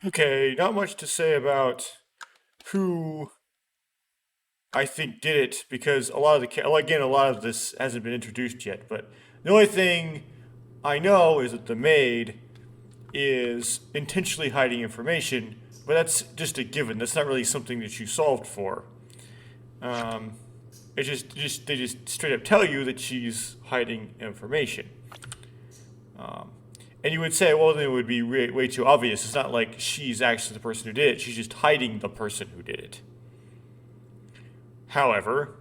Okay, not much to say about who I think did it because a lot of again, a lot of this hasn't been introduced yet. But the only thing I know is that the maid is intentionally hiding information, but that's just a given. That's not really something that you solved for. Um, it's just they just straight up tell you that she's hiding information. And you would say, well, then it would be way too obvious. It's not like she's actually the person who did it. She's just hiding the person who did it. However,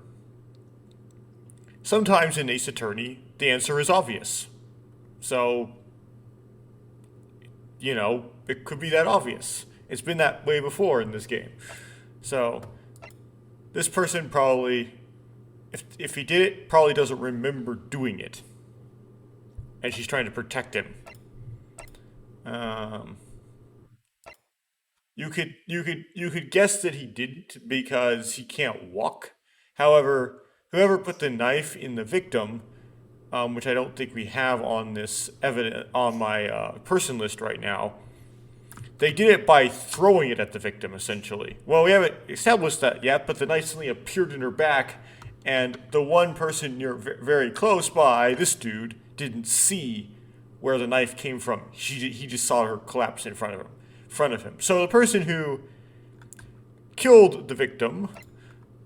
sometimes in Ace Attorney, the answer is obvious. So, it could be that obvious. It's been that way before in this game. So, this person probably, if he did it, probably doesn't remember doing it. And she's trying to protect him. Um, you could guess that he didn't because he can't walk. However, whoever put the knife in the victim, which I don't think we have on this evidence on my person list right now, they did it by throwing it at the victim essentially. Well, we haven't established that yet, but the knife suddenly appeared in her back, and the one person near very close by, this dude, didn't see where the knife came from. He just saw her collapse in front of him. So the person who killed the victim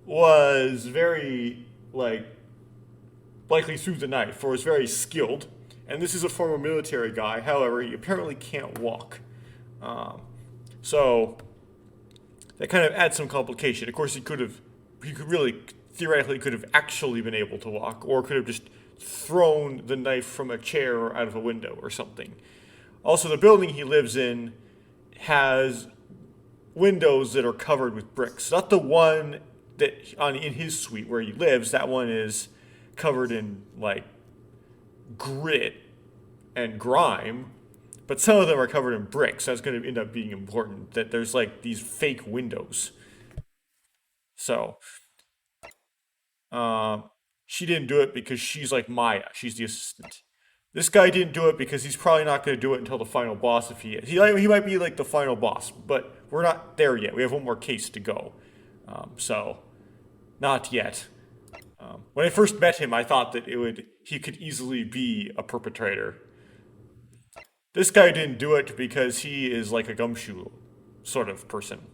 was very likely threw the knife or was very skilled. And this is a former military guy. However, he apparently can't walk. So that kind of adds some complication. Of course, he could really theoretically could have actually been able to walk, or could have just thrown the knife from a chair or out of a window or something. Also, the building he lives in has windows that are covered with bricks. Not the one in his suite where he lives. That one is covered in grit and grime, but some of them are covered in bricks. That's going to end up being important. That there's these fake windows. So, uh, she didn't do it because she's like Maya. She's the assistant. This guy didn't do it because he's probably not going to do it until the final boss. If he is, he might be like the final boss, but we're not there yet. We have one more case to go, so not yet. When I first met him, I thought that he could easily be a perpetrator. This guy didn't do it because he is like a gumshoe sort of person.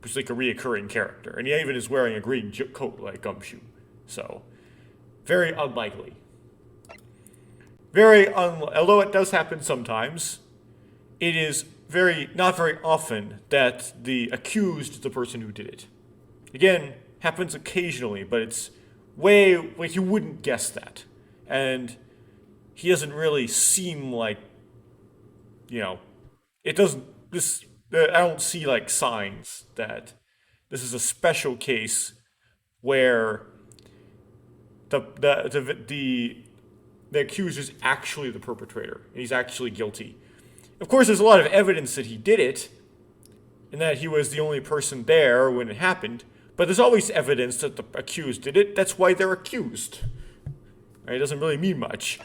He's like a reoccurring character, and he even is wearing a green coat like gumshoe. So very unlikely. Although it does happen sometimes, it is not very often that the accused is the person who did it. Again, happens occasionally, but it's way like you wouldn't guess that, and he doesn't really seem like you know. It doesn't. This I don't see signs that this is a special case where the accused is actually the perpetrator and he's actually guilty. Of course, there's a lot of evidence that he did it and that he was the only person there when it happened, but there's always evidence that the accused did it. That's why they're accused. Right? It doesn't really mean much.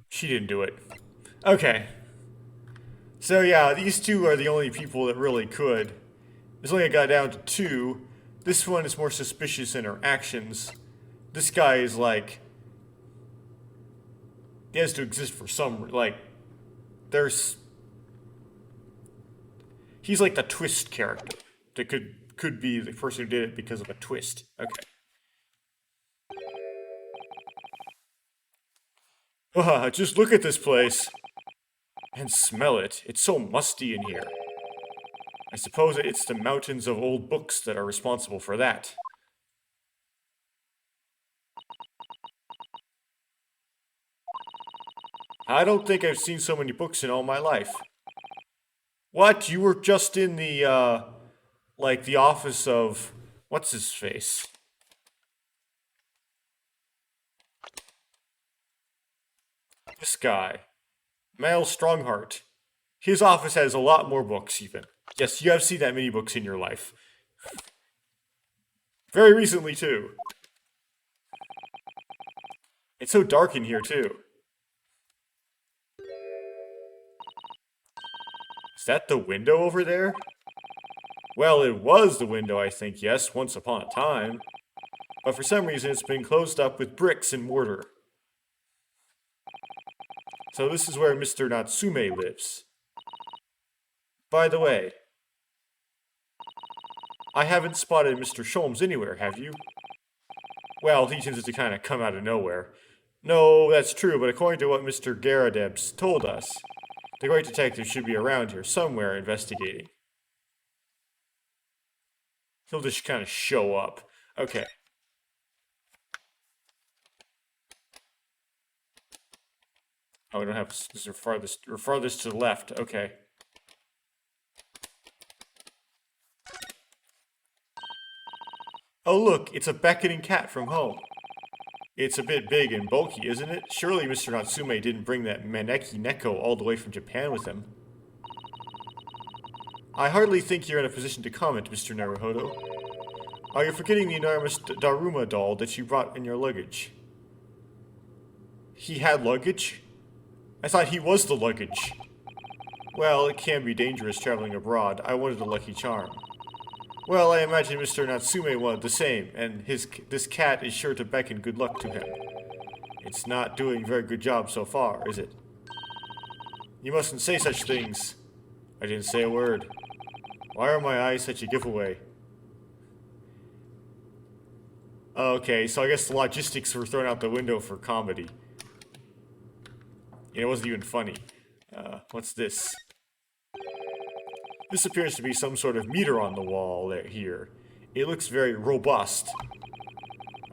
She didn't do it. Okay. So yeah, these two are the only people that really could. There's only got down to two. This one is more suspicious in her actions. This guy is he has to exist for some there's he's like the twist character that could be the person who did it because of a twist. Okay. Just look at this place and smell it. It's so musty in here. I suppose it's the mountains of old books that are responsible for that. I don't think I've seen so many books in all my life. What? You were just in the office of what's his face? This guy, Mal Strongheart. His office has a lot more books, even. Yes, you have seen that many books in your life. Very recently, too. It's so dark in here, too. that the window over there? Well, it was the window, I think, yes, once upon a time. But for some reason, it's been closed up with bricks and mortar. So this is where Mr. Natsume lives. By the way, I haven't spotted Mr. Sholmes anywhere, have you? Well, he tends to kind of come out of nowhere. No, that's true, but according to what Mr. Garadebs told us, the great detective should be around here somewhere investigating. He'll just kind of show up. Okay. Oh, we don't have... This is farthest to the left. Okay. Oh, look, it's a beckoning cat from home. It's a bit big and bulky, isn't it? Surely Mr. Natsume didn't bring that Maneki Neko all the way from Japan with him. I hardly think you're in a position to comment, Mr. Naruhodo. Are you forgetting the enormous Daruma doll that you brought in your luggage? He had luggage? I thought he was the luggage. Well, it can be dangerous traveling abroad. I wanted a lucky charm. Well, I imagine Mr. Natsume wanted the same, and this cat is sure to beckon good luck to him. It's not doing a very good job so far, is it? You mustn't say such things. I didn't say a word. Why are my eyes such a giveaway? Okay, so I guess the logistics were thrown out the window for comedy. It wasn't even funny. What's this? This appears to be some sort of meter on the wall here. It looks very robust.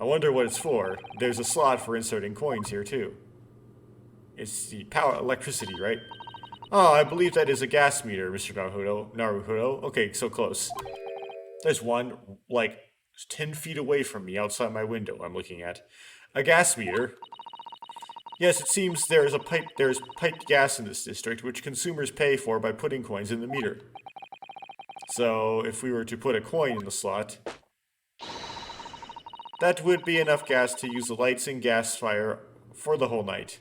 I wonder what it's for. There's a slot for inserting coins here, too. It's the power electricity, right? Oh, I believe that is a gas meter, Mr. Naruhodo. Okay, so close. There's one, like, 10 feet away from me outside my window I'm looking at. A gas meter. Yes, it seems there's piped gas in this district, which consumers pay for by putting coins in the meter. So, if we were to put a coin in the slot, that would be enough gas to use the lights and gas fire for the whole night.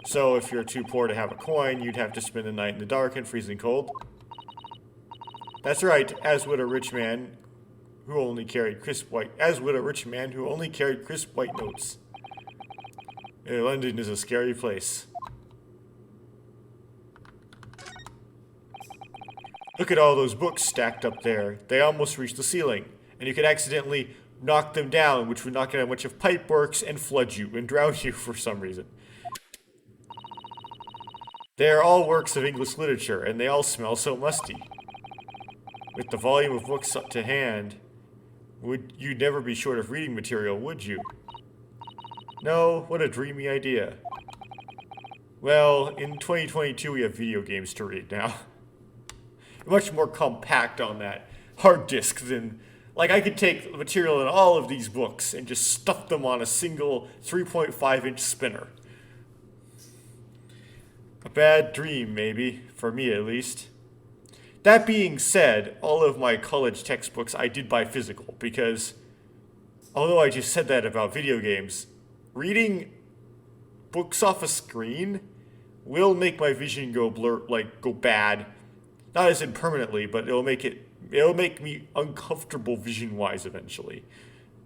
So, if you're too poor to have a coin, you'd have to spend the night in the dark and freezing cold. That's right, as would a rich man who only carried crisp white notes. London is a scary place. Look at all those books stacked up there. They almost reach the ceiling, and you could accidentally knock them down, which would knock out a bunch of pipeworks and flood you and drown you for some reason. They are all works of English literature, and they all smell so musty. With the volume of books up to hand, you'd never be short of reading material, would you? No, what a dreamy idea. Well, in 2022 we have video games to read now. Much more compact on that hard disk than... Like, I could take the material in all of these books and just stuff them on a single 3.5-inch spinner. A bad dream, maybe, for me at least. That being said, all of my college textbooks I did buy physical, because although I just said that about video games, reading books off a screen will make my vision go go bad. Not as in permanently, but it'll make me uncomfortable vision-wise eventually.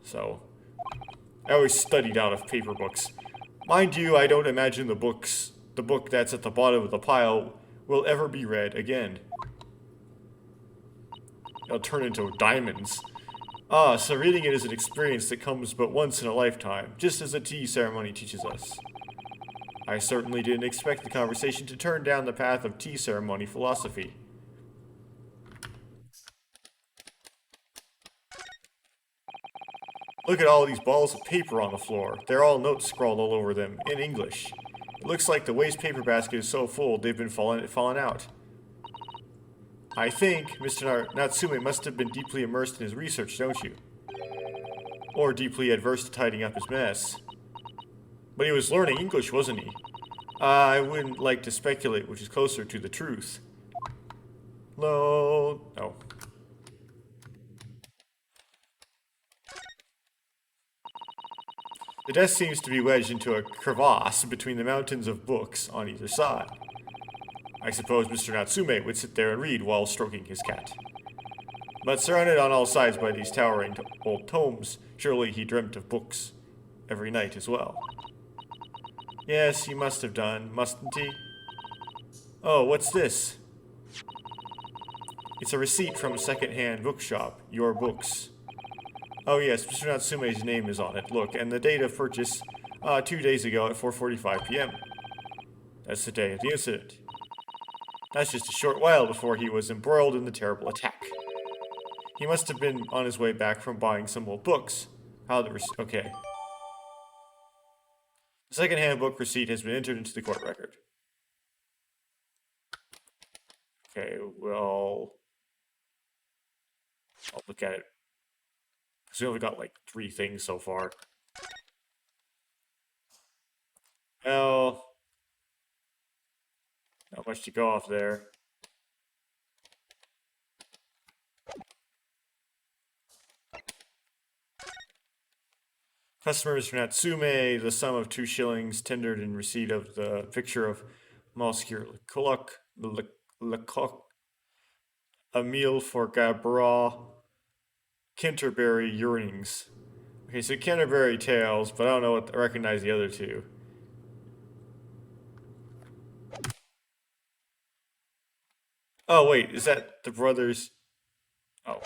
So, I always studied out of paper books. Mind you, I don't imagine the book that's at the bottom of the pile will ever be read again. It'll turn into diamonds. Ah, so reading it is an experience that comes but once in a lifetime, just as the tea ceremony teaches us. I certainly didn't expect the conversation to turn down the path of tea ceremony philosophy. Look at all these balls of paper on the floor. They're all notes scrawled all over them, in English. It looks like the waste paper basket is so full they've been falling out. I think Mr. Natsume must have been deeply immersed in his research, don't you? Or deeply adverse to tidying up his mess. But he was learning English, wasn't he? I wouldn't like to speculate which is closer to the truth. No. The desk seems to be wedged into a crevasse between the mountains of books on either side. I suppose Mr. Natsume would sit there and read while stroking his cat. But surrounded on all sides by these towering old tomes, surely he dreamt of books every night as well. Yes, he must have done, mustn't he? Oh, what's this? It's a receipt from a second-hand bookshop, Your Books. Oh yes, Mr. Natsume's name is on it. Look, and the date of purchase, 2 days ago at 4:45 p.m. That's the day of the incident. That's just a short while before he was embroiled in the terrible attack. He must have been on his way back from buying some old books. Okay. The second-hand book receipt has been entered into the court record. Okay, well, I'll look at it. Because we only got like 3 things so far. Well, not much to go off there. Customers for Natsume, the sum of 2 shillings tendered in receipt of the picture of Monsieur Lecoq, a meal for Gabra, Canterbury Yearnings. Okay, so Canterbury Tales, but I don't recognize the other 2. Oh, wait, is that the brothers? Oh.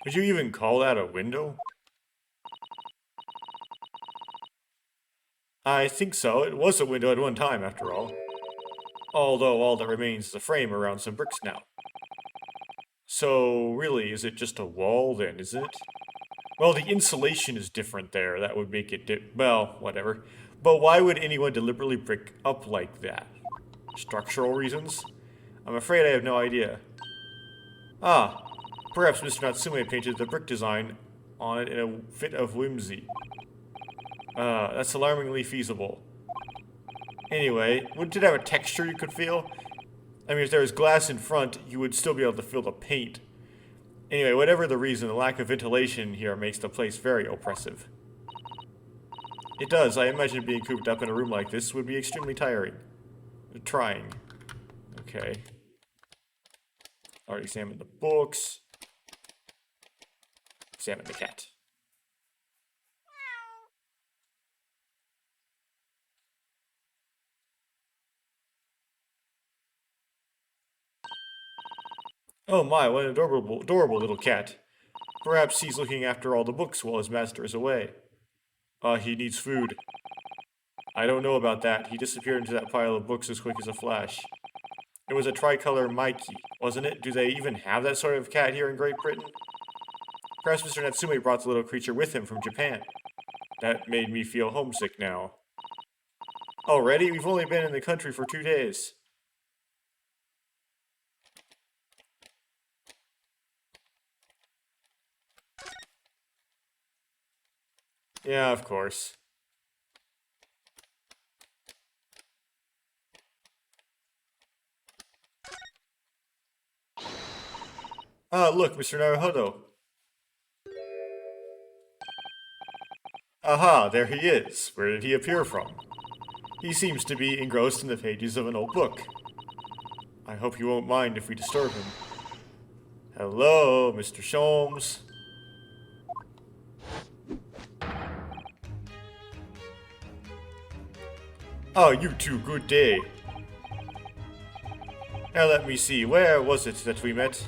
Would you even call that a window? I think so. It was a window at one time, after all. Although all that remains is a frame around some bricks now. So, really, is it just a wall then, isn't it? Well, the insulation is different there. That would make it well, whatever. But why would anyone deliberately brick up like that? Structural reasons? I'm afraid I have no idea. Ah, perhaps Mr. Natsume painted the brick design on it in a fit of whimsy. That's alarmingly feasible. Anyway, wouldn't it have a texture you could feel? I mean, if there was glass in front, you would still be able to feel the paint. Anyway, whatever the reason, the lack of ventilation here makes the place very oppressive. It does. I imagine being cooped up in a room like this would be extremely tiring. Trying. Okay. Already examined the books. Examine the cat. Oh my, what an adorable little cat. Perhaps he's looking after all the books while his master is away. He needs food. I don't know about that. He disappeared into that pile of books as quick as a flash. It was a tricolor Mikey, wasn't it? Do they even have that sort of cat here in Great Britain? Perhaps Mr. Natsume brought the little creature with him from Japan. That made me feel homesick now. Already? We've only been in the country for 2 days. Yeah, of course. Ah, look, Mr. Naruhodo. Aha, there he is. Where did he appear from? He seems to be engrossed in the pages of an old book. I hope you won't mind if we disturb him. Hello, Mr. Sholmes. Oh, you two, good day. Now let me see, where was it that we met?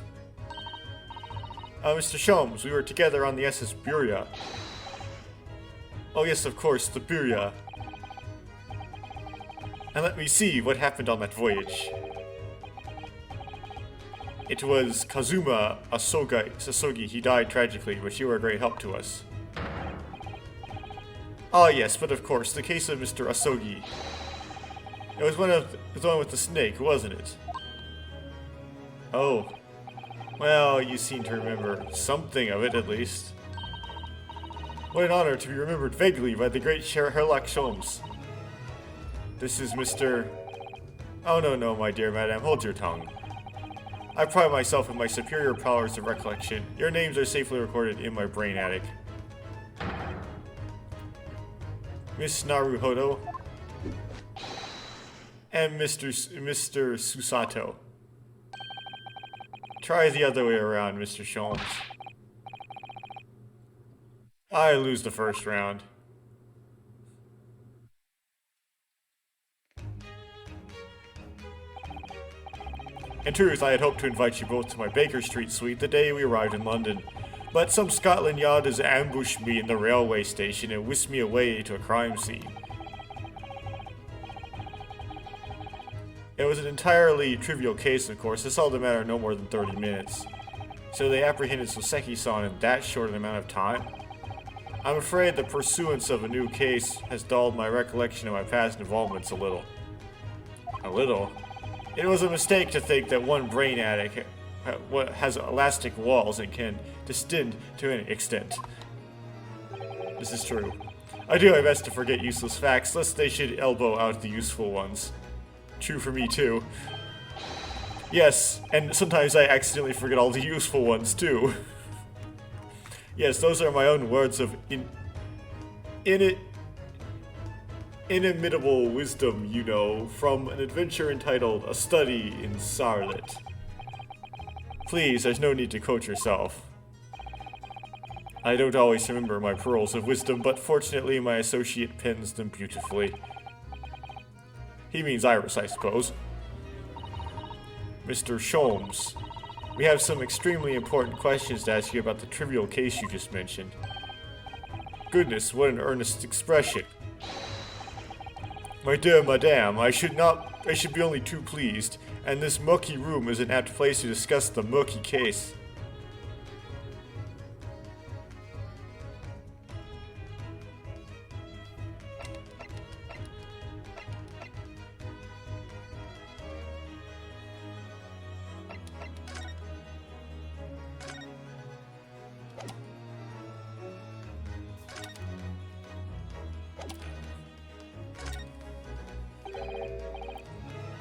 Mr. Sholmes, we were together on the SS Buria. Oh yes, of course, the Buria. And let me see what happened on that voyage. It was Kazuma Sasogi. He died tragically, but you were a great help to us. Ah yes, but of course, the case of Mr. Asogi. It was the one with the snake, wasn't it? Oh. Well, you seem to remember something of it, at least. What an honor to be remembered vaguely by the great Sherlock Sholmes. This is Mr... Oh, no, my dear madam, hold your tongue. I pride myself in my superior powers of recollection. Your names are safely recorded in my brain attic. Miss Naruhodo, and Mr. Susato. Try the other way around, Mr. Sholmes. I lose the first round. In truth, I had hoped to invite you both to my Baker Street suite the day we arrived in London, but some Scotland Yard has ambushed me in the railway station and whisked me away to a crime scene. It was an entirely trivial case, of course. This held the matter no more than 30 minutes. So they apprehended Soseki-san in that short an amount of time? I'm afraid the pursuance of a new case has dulled my recollection of my past involvements a little. A little? It was a mistake to think that one brain addict has elastic walls and can distend to an extent. This is true. I do my best to forget useless facts, lest they should elbow out the useful ones. True for me, too. Yes, and sometimes I accidentally forget all the useful ones, too. Yes, those are my own words of inimitable wisdom, you know, from an adventure entitled A Study in Sarlet. Please, there's no need to quote yourself. I don't always remember my pearls of wisdom, but fortunately my associate pens them beautifully. He means Iris, I suppose. Mr. Sholmes, we have some extremely important questions to ask you about the trivial case you just mentioned. Goodness, what an earnest expression. My dear madame, I should be only too pleased, and this murky room is an apt place to discuss the murky case.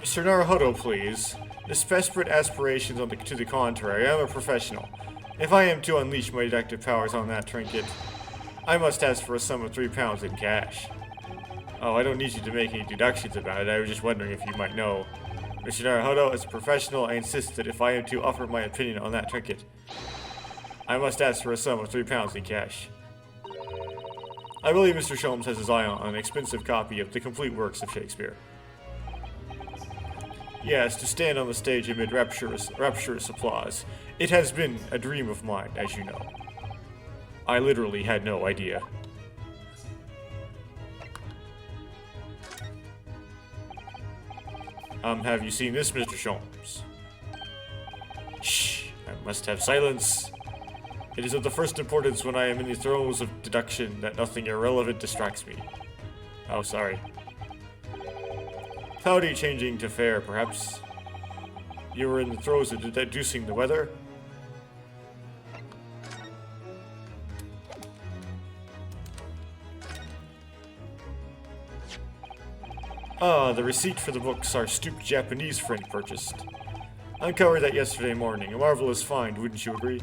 Mr. Naruhodo, please. Desperate aspirations to the contrary. I am a professional. If I am to unleash my deductive powers on that trinket, I must ask for a sum of £3 in cash. Oh, I don't need you to make any deductions about it. I was just wondering if you might know. Mr. Naruhodo, as a professional, I insist that if I am to offer my opinion on that trinket, I must ask for a sum of £3 in cash. I believe Mr. Sholmes has his eye on an expensive copy of the complete works of Shakespeare. Yes, to stand on the stage amid rapturous applause. It has been a dream of mine, as you know. I literally had no idea. Have you seen this, Mr. Sholmes? Shh, I must have silence. It is of the first importance when I am in the throes of deduction that nothing irrelevant distracts me. Oh, sorry. Cloudy changing to fair, perhaps. You were in the throes of deducing the weather? Ah, the receipt for the books our stooped Japanese friend purchased. I uncovered that yesterday morning. A marvelous find, wouldn't you agree?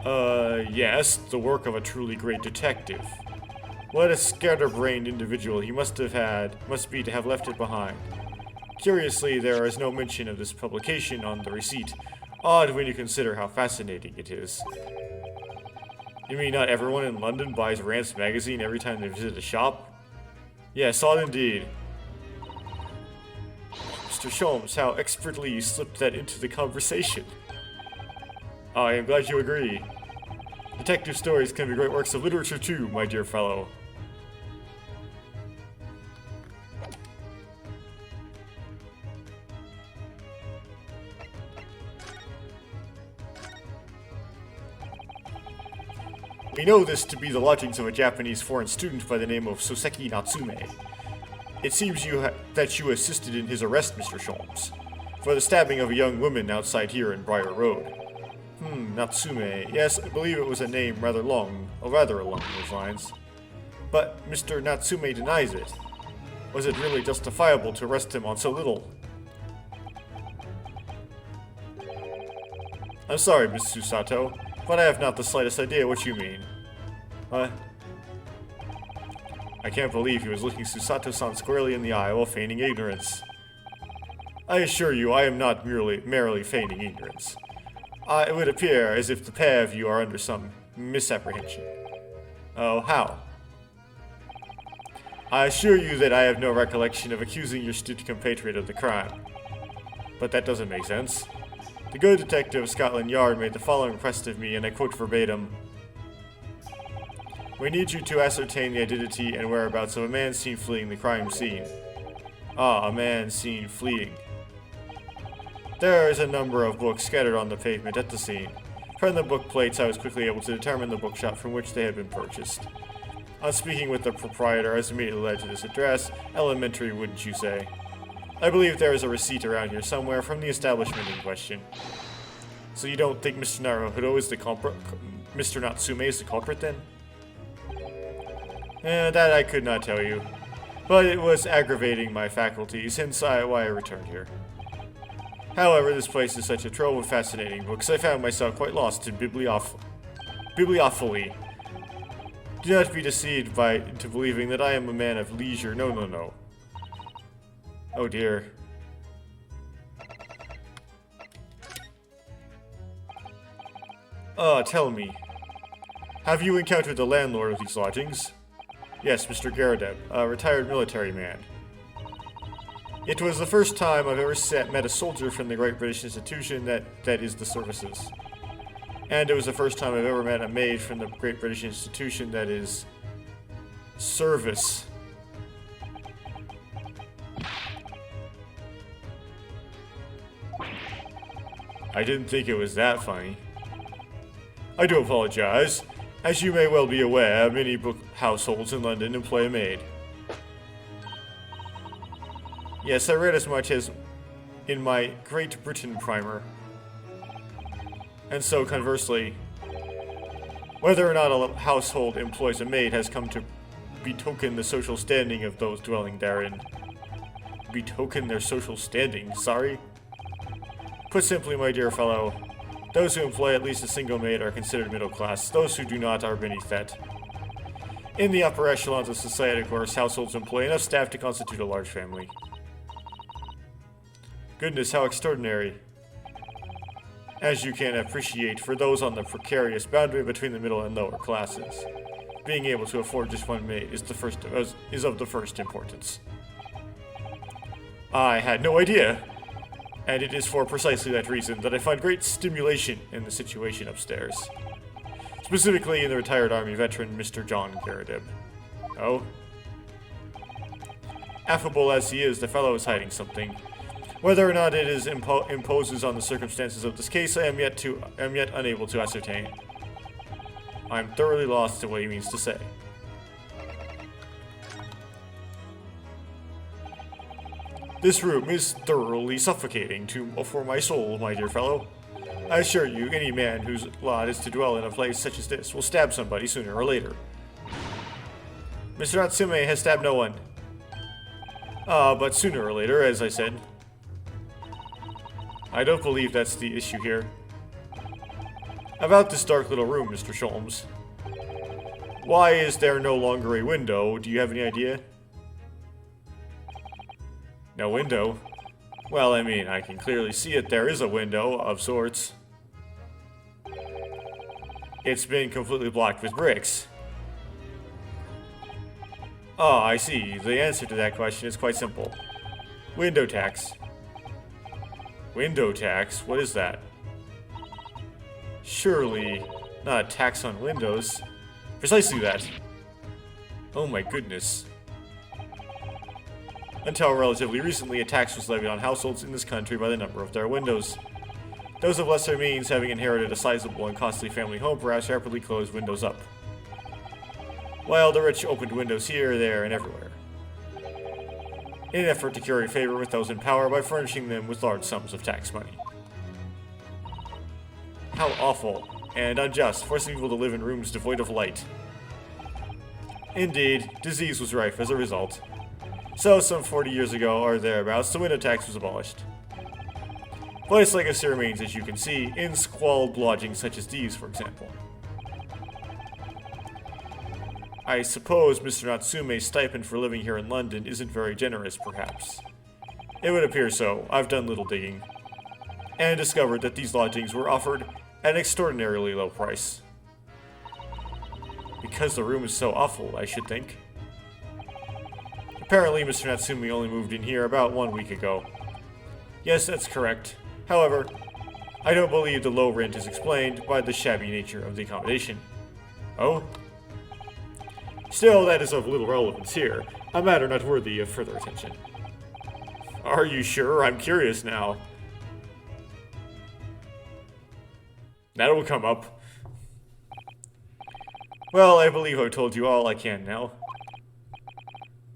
Yes, the work of a truly great detective. What a scatterbrained individual he must be to have left it behind. Curiously, there is no mention of this publication on the receipt. Odd when you consider how fascinating it is. You mean not everyone in London buys Rance magazine every time they visit a shop? Yes, odd indeed. Mr. Sholmes, how expertly you slipped that into the conversation. I am glad you agree. Detective stories can be great works of literature too, my dear fellow. We know this to be the lodgings of a Japanese foreign student by the name of Soseki Natsume. It seems that you assisted in his arrest, Mr. Sholmes, for the stabbing of a young woman outside here in Briar Road. Natsume. Yes, I believe it was a name rather along those lines. But Mr. Natsume denies it. Was it really justifiable to arrest him on so little? I'm sorry, Miss Susato, but I have not the slightest idea what you mean. I I can't believe he was looking Susato-san squarely in the eye while feigning ignorance. I assure you, I am not merely feigning ignorance. It would appear as if the pair of you are under some misapprehension. Oh, how? I assure you that I have no recollection of accusing your student compatriot of the crime. But that doesn't make sense. The good detective of Scotland Yard made the following request of me, and I quote verbatim. We need you to ascertain the identity and whereabouts of a man seen fleeing the crime scene. Ah, a man seen fleeing. There is a number of books scattered on the pavement at the scene. From the book plates, I was quickly able to determine the bookshop from which they had been purchased. On speaking with the proprietor, I was immediately led to this address. Elementary, wouldn't you say? I believe there is a receipt around here somewhere from the establishment in question. So you don't think Mr. Naruhodo is the culprit? Mr. Natsume is the culprit, then? That I could not tell you. But it was aggravating my faculties, hence why I returned here. However, this place is such a trove of fascinating books, I found myself quite lost in bibliophily. Do not be deceived into believing that I am a man of leisure. No, no, no. Oh dear. Tell me. Have you encountered the landlord of these lodgings? Yes, Mr. Garadeb, a retired military man. It was the first time I've ever met a soldier from the Great British Institution that is the services. And it was the first time I've ever met a maid from the Great British Institution that is service. I didn't think it was that funny. I do apologize. As you may well be aware, many households in London employ a maid. Yes, I read as much as in my Great Britain primer. And so, conversely, whether or not a household employs a maid has come to betoken the social standing of those dwelling therein. Betoken their social standing, sorry? Put simply, my dear fellow, those who employ at least a single maid are considered middle class. Those who do not are beneath that. In the upper echelons of society, of course, households employ enough staff to constitute a large family. Goodness, how extraordinary. As you can appreciate, for those on the precarious boundary between the middle and lower classes, being able to afford just one maid is of the first importance. I had no idea, and it is for precisely that reason that I find great stimulation in the situation upstairs. Specifically in the retired Army veteran, Mr. John Garadeb. Oh? Affable as he is, the fellow is hiding something. Whether or not it is imposes on the circumstances of this case, I am yet unable to ascertain. I am thoroughly lost to what he means to say. This room is thoroughly suffocating for my soul, my dear fellow. I assure you, any man whose lot is to dwell in a place such as this will stab somebody sooner or later. Mr. Natsume has stabbed no one. But sooner or later, as I said. I don't believe that's the issue here. About this dark little room, Mr. Sholmes. Why is there no longer a window? Do you have any idea? No window? Well, I mean, I can clearly see it. There is a window of sorts. It's been completely blocked with bricks. Oh, I see. The answer to that question is quite simple. Window tax. Window tax? What is that? Surely not a tax on windows. Precisely that. Oh my goodness. Until relatively recently, a tax was levied on households in this country by the number of their windows. Those of lesser means, having inherited a sizable and costly family home, perhaps rapidly closed windows up, while the rich opened windows here, there, and everywhere, in an effort to curry favor with those in power by furnishing them with large sums of tax money. How awful and unjust, forcing people to live in rooms devoid of light. Indeed, disease was rife as a result. So, some 40 years ago, or thereabouts, the window tax was abolished. But its legacy remains, as you can see, in squalid lodgings such as these, for example. I suppose Mr. Natsume's stipend for living here in London isn't very generous, perhaps. It would appear so. I've done little digging, and discovered that these lodgings were offered at an extraordinarily low price. Because the room is so awful, I should think. Apparently, Mr. Natsume only moved in here about 1 week ago. Yes, that's correct. However, I don't believe the low rent is explained by the shabby nature of the accommodation. Oh? Still, that is of little relevance here, a matter not worthy of further attention. Are you sure? I'm curious now. That'll come up. Well, I believe I've told you all I can now.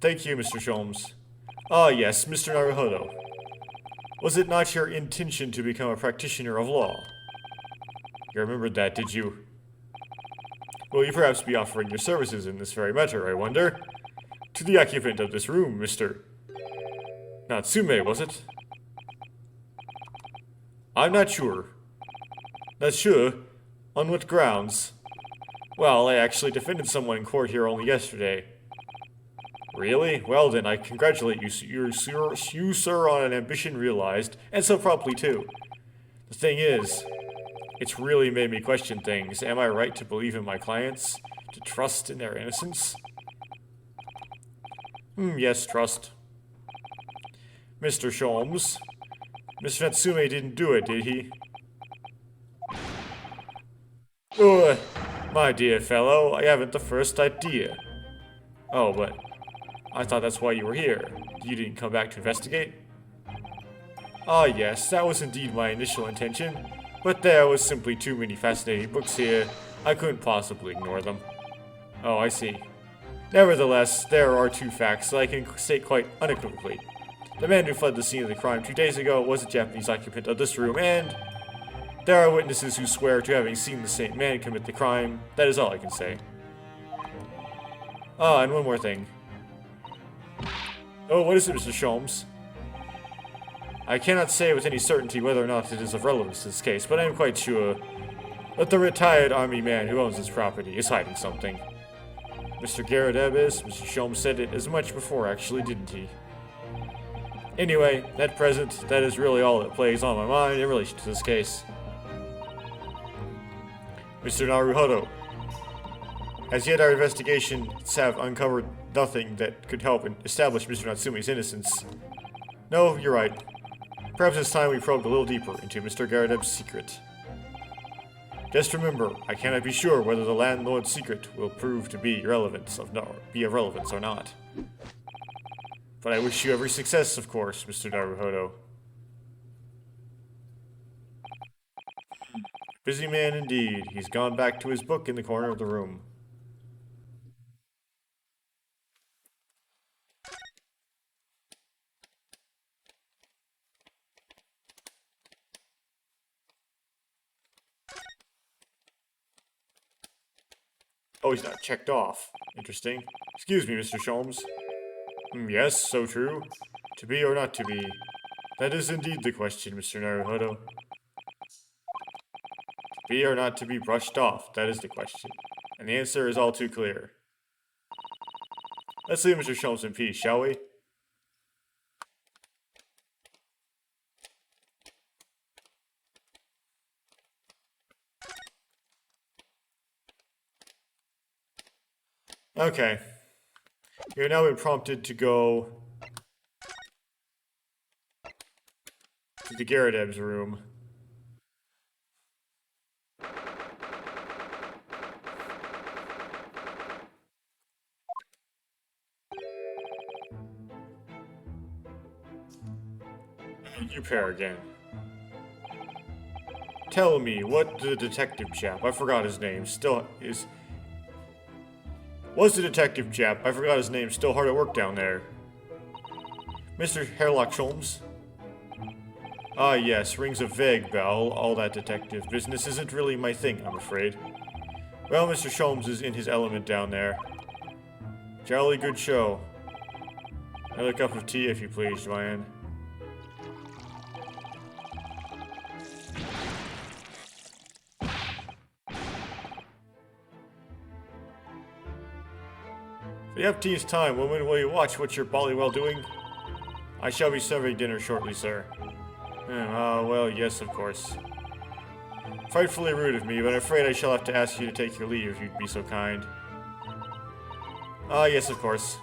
Thank you, Mr. Sholmes. Ah, yes, Mr. Naruhodo. Was it not your intention to become a practitioner of law? You remembered that, did you? Will you perhaps be offering your services in this very matter, I wonder? To the occupant of this room, Mr. Natsume, was it? I'm not sure. Not sure? On what grounds? Well, I actually defended someone in court here only yesterday. Really? Well then, I congratulate you, sir, on an ambition realized, and so promptly too. The thing is, it's really made me question things. Am I right to believe in my clients? To trust in their innocence? Yes, trust. Mr. Sholmes. Mr. Natsume didn't do it, did he? Ugh, my dear fellow, I haven't the first idea. Oh, but I thought that's why you were here. You didn't come back to investigate? Ah, yes, that was indeed my initial intention, but there was simply too many fascinating books here. I couldn't possibly ignore them. Oh, I see. Nevertheless, there are 2 facts that I can state quite unequivocally. The man who fled the scene of the crime 2 days ago was a Japanese occupant of this room, and there are witnesses who swear to having seen the same man commit the crime. That is all I can say. Ah, and one more thing. Oh, what is it, Mr. Sholmes? I cannot say with any certainty whether or not it is of relevance to this case, but I am quite sure that the retired army man who owns this property is hiding something. Mr. Garadeb is. Mr. Sholmes said it as much before, actually, didn't he? Anyway, at present, that is really all that plays on my mind in relation to this case. Mr. Naruhodo, as yet our investigations have uncovered nothing that could help establish Mr. Natsume's innocence. No, you're right. Perhaps it's time we probed a little deeper into Mr. Garadeb's secret. Just remember, I cannot be sure whether the landlord's secret will prove to be of relevance or not. But I wish you every success, of course, Mr. Naruhodo. Busy man indeed. He's gone back to his book in the corner of the room. Oh, he's not checked off. Interesting. Excuse me, Mr. Sholmes. Yes, so true. To be or not to be? That is indeed the question, Mr. Naruhodo. To be or not to be brushed off, that is the question. And the answer is all too clear. Let's leave Mr. Sholmes in peace, shall we? Okay. You're now been prompted to go to the Garadeb's room. You pair again. Tell me, what the detective chap, I forgot his name, still is... Was the detective chap, I forgot his name, still hard at work down there? Mr. Herlock Sholmes? Ah yes, rings a vague bell. All that detective business isn't really my thing, I'm afraid. Well, Mr. Sholmes is in his element down there. Jolly good show. Another cup of tea, if you please, Joanne. The up tea's time. Woman, will you watch what you're Bollywell doing? I shall be serving dinner shortly, sir. Well, yes, of course. Frightfully rude of me, but I'm afraid I shall have to ask you to take your leave if you'd be so kind. Yes, of course.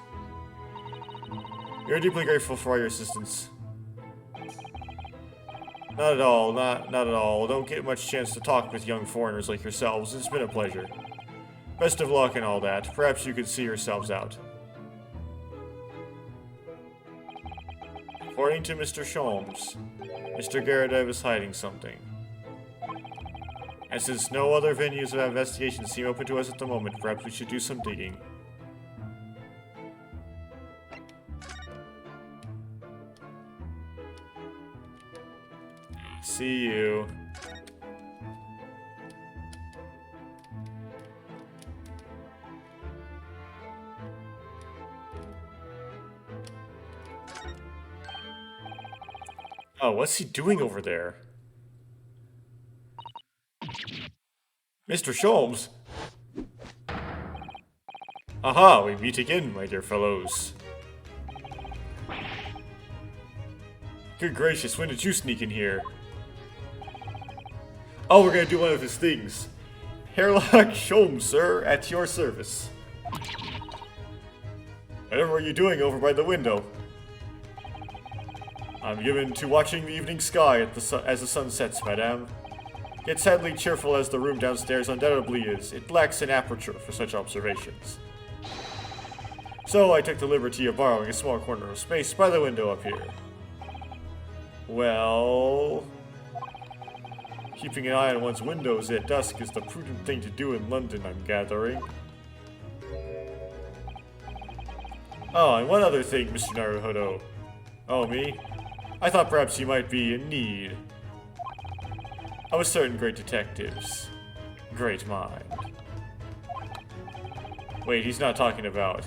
We are deeply grateful for all your assistance. Not at all, not at all. Don't get much chance to talk with young foreigners like yourselves. It's been a pleasure. Best of luck and all that. Perhaps you could see yourselves out. According to Mr. Sholmes, Mr. Garadev is hiding something. And since no other venues of investigation seem open to us at the moment, perhaps we should do some digging. See you. Oh, what's he doing over there? Mr. Sholmes? Aha, we meet again, my dear fellows. Good gracious, when did you sneak in here? Oh, we're gonna do one of his things. Herlock Sholmes, sir, at your service. Whatever are you doing over by the window? I'm given to watching the evening sky as the sun sets, madame. Yet sadly cheerful as the room downstairs undoubtedly is, it lacks an aperture for such observations. So I took the liberty of borrowing a small corner of space by the window up here. Well... keeping an eye on one's windows at dusk is the prudent thing to do in London, I'm gathering. Oh, and one other thing, Mr. Naruhodo. Oh, me? I thought perhaps you might be in need of certain great detectives. Great mind. Wait, he's not talking about...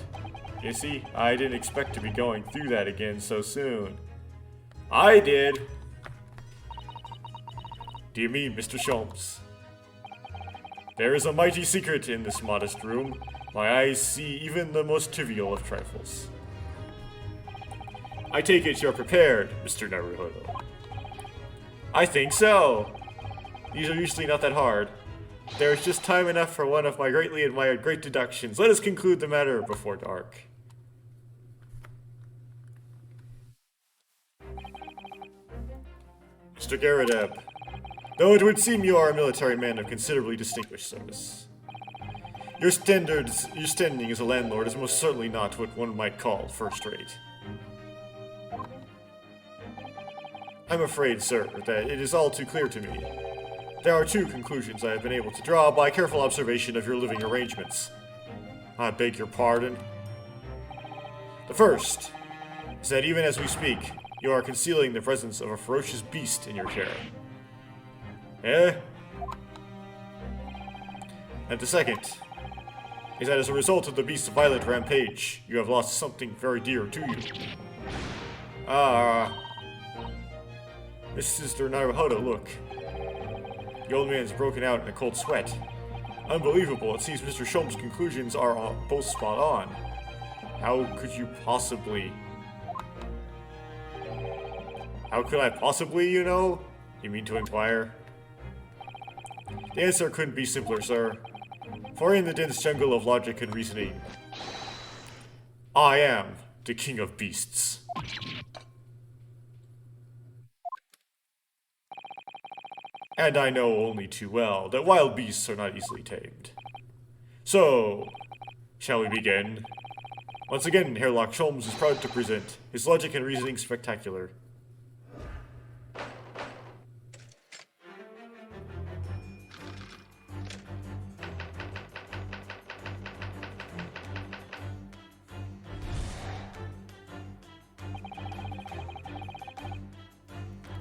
Is he? I didn't expect to be going through that again so soon. I did! Do you mean, Mr. Sholmes? There is a mighty secret in this modest room. My eyes see even the most trivial of trifles. I take it you're prepared, Mr. Naruhodo. I think so. These are usually not that hard. There is just time enough for one of my greatly admired great deductions. Let us conclude the matter before dark. Mr. Garadeb, though it would seem you are a military man of considerably distinguished service, your standing as a landlord is most certainly not what one might call first-rate. I'm afraid, sir, that it is all too clear to me. There are two conclusions I have been able to draw by careful observation of your living arrangements. I beg your pardon. The first is that even as we speak, you are concealing the presence of a ferocious beast in your care. Eh? And the second is that as a result of the beast's violent rampage, you have lost something very dear to you. Mr. Naruhodo, look. The old man's broken out in a cold sweat. Unbelievable, it seems Mr. Sholmes' conclusions are both spot on. How could you possibly... How could I possibly, you know? You mean to inquire? The answer couldn't be simpler, sir. For in the dense jungle of logic and reasoning, I am the king of beasts. And I know only too well that wild beasts are not easily tamed. So, shall we begin? Once again, Herlock Sholmes is proud to present his logic and reasoning spectacular.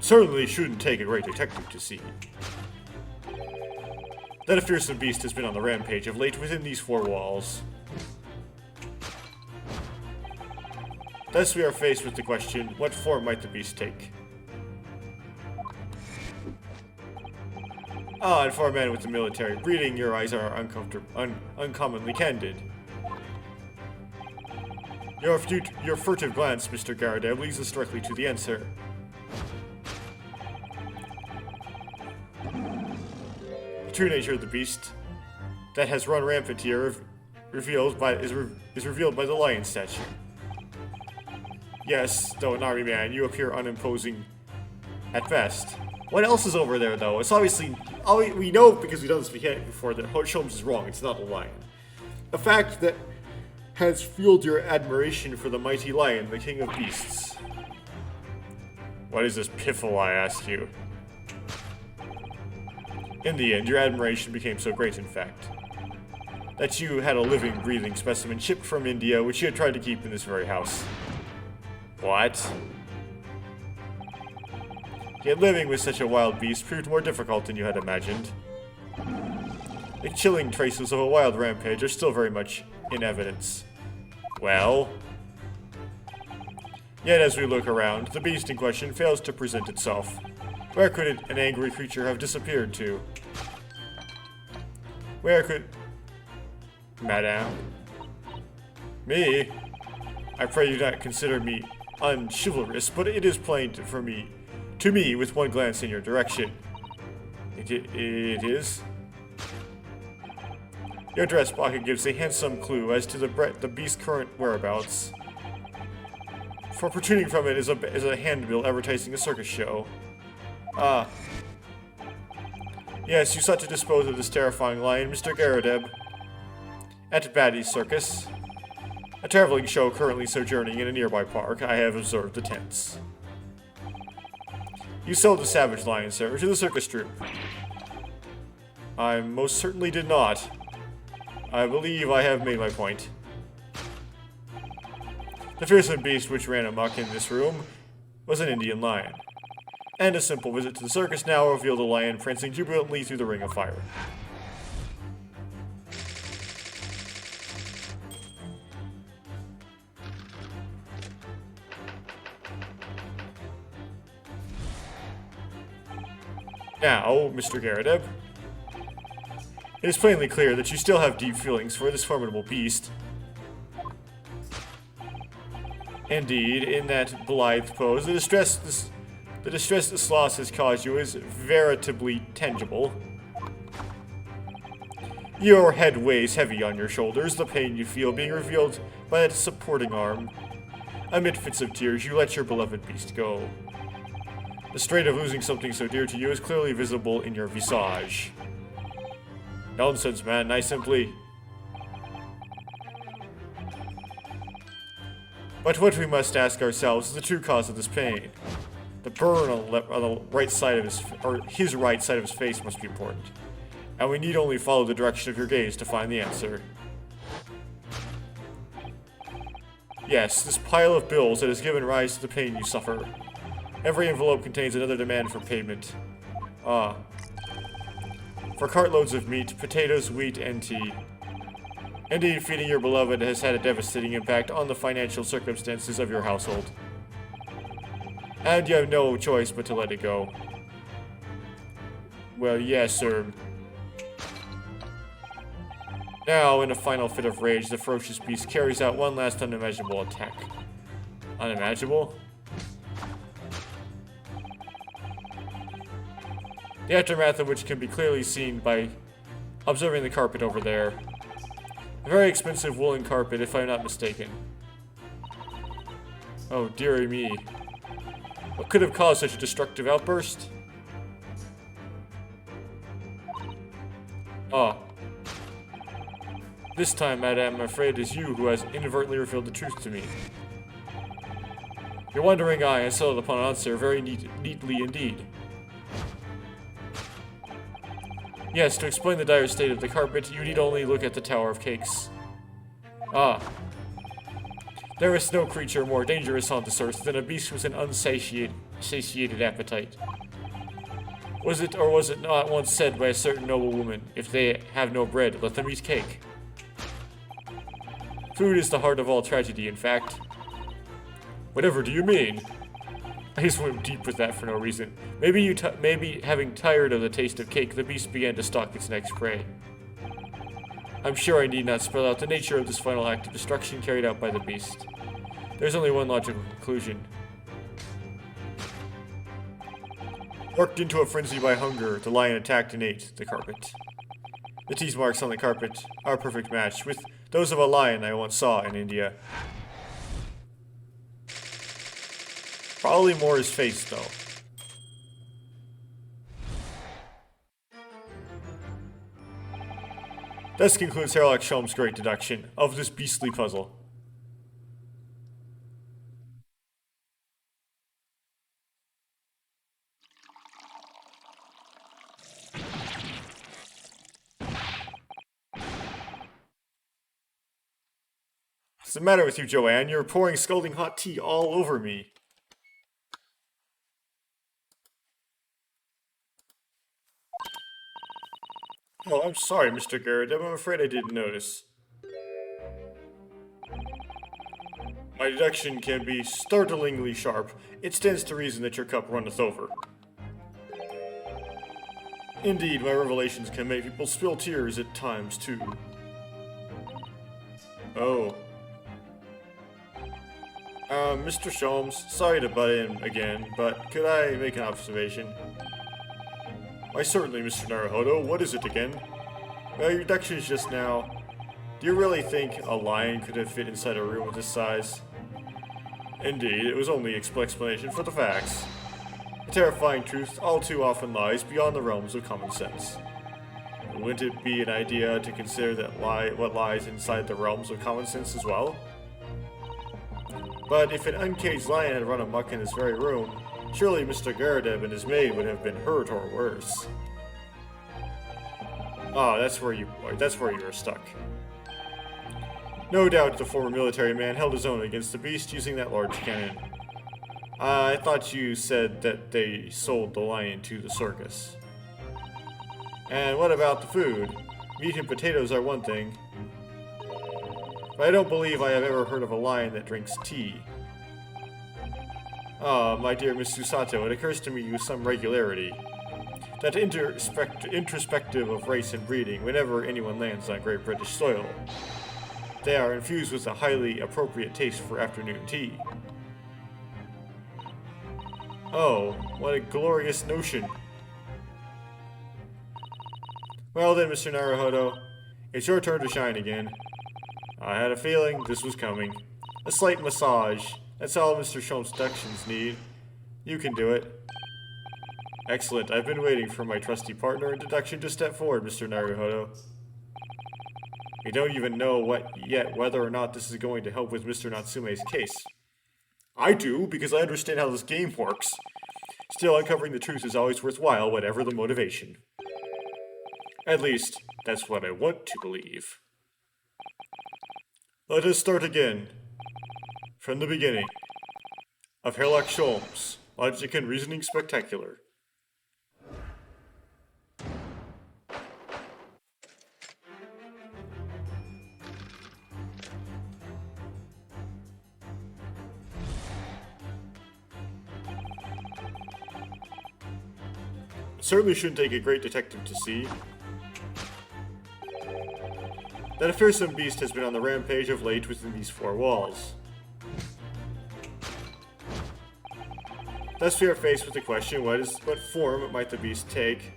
Certainly shouldn't take a great detective to see that a fearsome beast has been on the rampage of late within these four walls. Thus we are faced with the question, what form might the beast take? And for a man with the military breeding, your eyes are uncommonly candid. Your furtive glance, Mr. Garadeb, leads us directly to the answer. The true nature of the beast that has run rampant here is revealed by the lion statue. Yes, though an army man, you appear unimposing at best. What else is over there, though? It's obviously... we know, because we've done this before, that Sholmes is wrong. It's not a lion. A fact that has fueled your admiration for the mighty lion, the king of beasts. What is this piffle, I ask you? In the end, your admiration became so great, in fact, that you had a living, breathing specimen shipped from India, which you had tried to keep in this very house. What? Yet living with such a wild beast proved more difficult than you had imagined. The chilling traces of a wild rampage are still very much in evidence. Well? Yet as we look around, the beast in question fails to present itself. Where could an angry creature have disappeared to? Where could... Madame? Me? I pray you not consider me unchivalrous, but it is plain to me with one glance in your direction. It is? Your dress pocket gives a handsome clue as to the beast's current whereabouts. For protruding from it is a handbill advertising a circus show. Ah. Yes, you sought to dispose of this terrifying lion, Mr. Garadeb, at Batty's Circus. A traveling show currently sojourning in a nearby park. I have observed the tents. You sold the savage lion, sir, to the circus troupe. I most certainly did not. I believe I have made my point. The fearsome beast which ran amok in this room was an Indian lion. And a simple visit to the circus now revealed a lion prancing jubilantly through the ring of fire. Now, Mr. Garadeb, it is plainly clear that you still have deep feelings for this formidable beast. Indeed, in that blithe pose, the distress this loss has caused you is veritably tangible. Your head weighs heavy on your shoulders, the pain you feel being revealed by that supporting arm. Amid fits of tears, you let your beloved beast go. The strain of losing something so dear to you is clearly visible in your visage. Nonsense, man, I simply... But what we must ask ourselves is the true cause of this pain. The burn on the right side of his right side of his face must be important. And we need only follow the direction of your gaze to find the answer. Yes, this pile of bills that has given rise to the pain you suffer. Every envelope contains another demand for payment. Ah. For cartloads of meat, potatoes, wheat, and tea. Indeed, feeding your beloved has had a devastating impact on the financial circumstances of your household. And you have no choice but to let it go. Well, yes, sir. Now, in a final fit of rage, the ferocious beast carries out one last unimaginable attack. Unimaginable? The aftermath of which can be clearly seen by observing the carpet over there. A very expensive woolen carpet, if I'm not mistaken. Oh, dearie me. What could have caused such a destructive outburst? Ah. This time, madame, I'm afraid it is you who has inadvertently revealed the truth to me. Your wondering eye has settled upon an answer very neatly indeed. Yes, to explain the dire state of the carpet, you need only look at the Tower of Cakes. Ah. There is no creature more dangerous on this earth than a beast with an unsatiated appetite. Was it or was it not once said by a certain noble woman, if they have no bread, let them eat cake? Food is the heart of all tragedy, in fact. Whatever do you mean? I just went deep with that for no reason. Maybe having tired of the taste of cake, the beast began to stalk its next prey. I'm sure I need not spell out the nature of this final act of destruction carried out by the beast. There's only one logical conclusion. Worked into a frenzy by hunger, the lion attacked and ate the carpet. The teeth marks on the carpet are a perfect match with those of a lion I once saw in India. Probably more his face, though. This concludes Sherlock Holmes' great deduction of this beastly puzzle. What's the matter with you, Joanne? You're pouring scalding hot tea all over me. Oh, I'm sorry, Mr. Garrett. I'm afraid I didn't notice. My deduction can be startlingly sharp. It stands to reason that your cup runneth over. Indeed, my revelations can make people spill tears at times, too. Oh. Mr. Sholmes, sorry to butt in again, but could I make an observation? Why, certainly, Mr. Naruhodo. What is it again? Well, your deductions just now. Do you really think a lion could have fit inside a room of this size? Indeed, it was only explanation for the facts. The terrifying truth all too often lies beyond the realms of common sense. Wouldn't it be an idea to consider that what lies inside the realms of common sense as well? But if an uncaged lion had run amok in this very room, surely Mr. Garadeb and his maid would have been hurt or worse. Ah, that's where you were stuck. No doubt the former military man held his own against the beast using that large cannon. I thought you said that they sold the lion to the circus. And what about the food? Meat and potatoes are one thing. But I don't believe I have ever heard of a lion that drinks tea. Ah, my dear Miss Susato, it occurs to me with some regularity that introspective of race and breeding whenever anyone lands on Great British soil. They are infused with a highly appropriate taste for afternoon tea. Oh, what a glorious notion. Well then, Mr. Naruhodo, it's your turn to shine again. I had a feeling this was coming. A slight massage. That's all Mr. Sholmes' deductions need. You can do it. Excellent. I've been waiting for my trusty partner in deduction to step forward, Mr. Naruhodo. We don't even know whether or not this is going to help with Mr. Natsume's case. I do, because I understand how this game works. Still, uncovering the truth is always worthwhile, whatever the motivation. At least, that's what I want to believe. Let us start again. From the beginning. Of Sherlock Holmes, Logic and Reasoning Spectacular. It certainly shouldn't take a great detective to see that a fearsome beast has been on the rampage of late within these four walls. Thus we are faced with the question, what form might the beast take?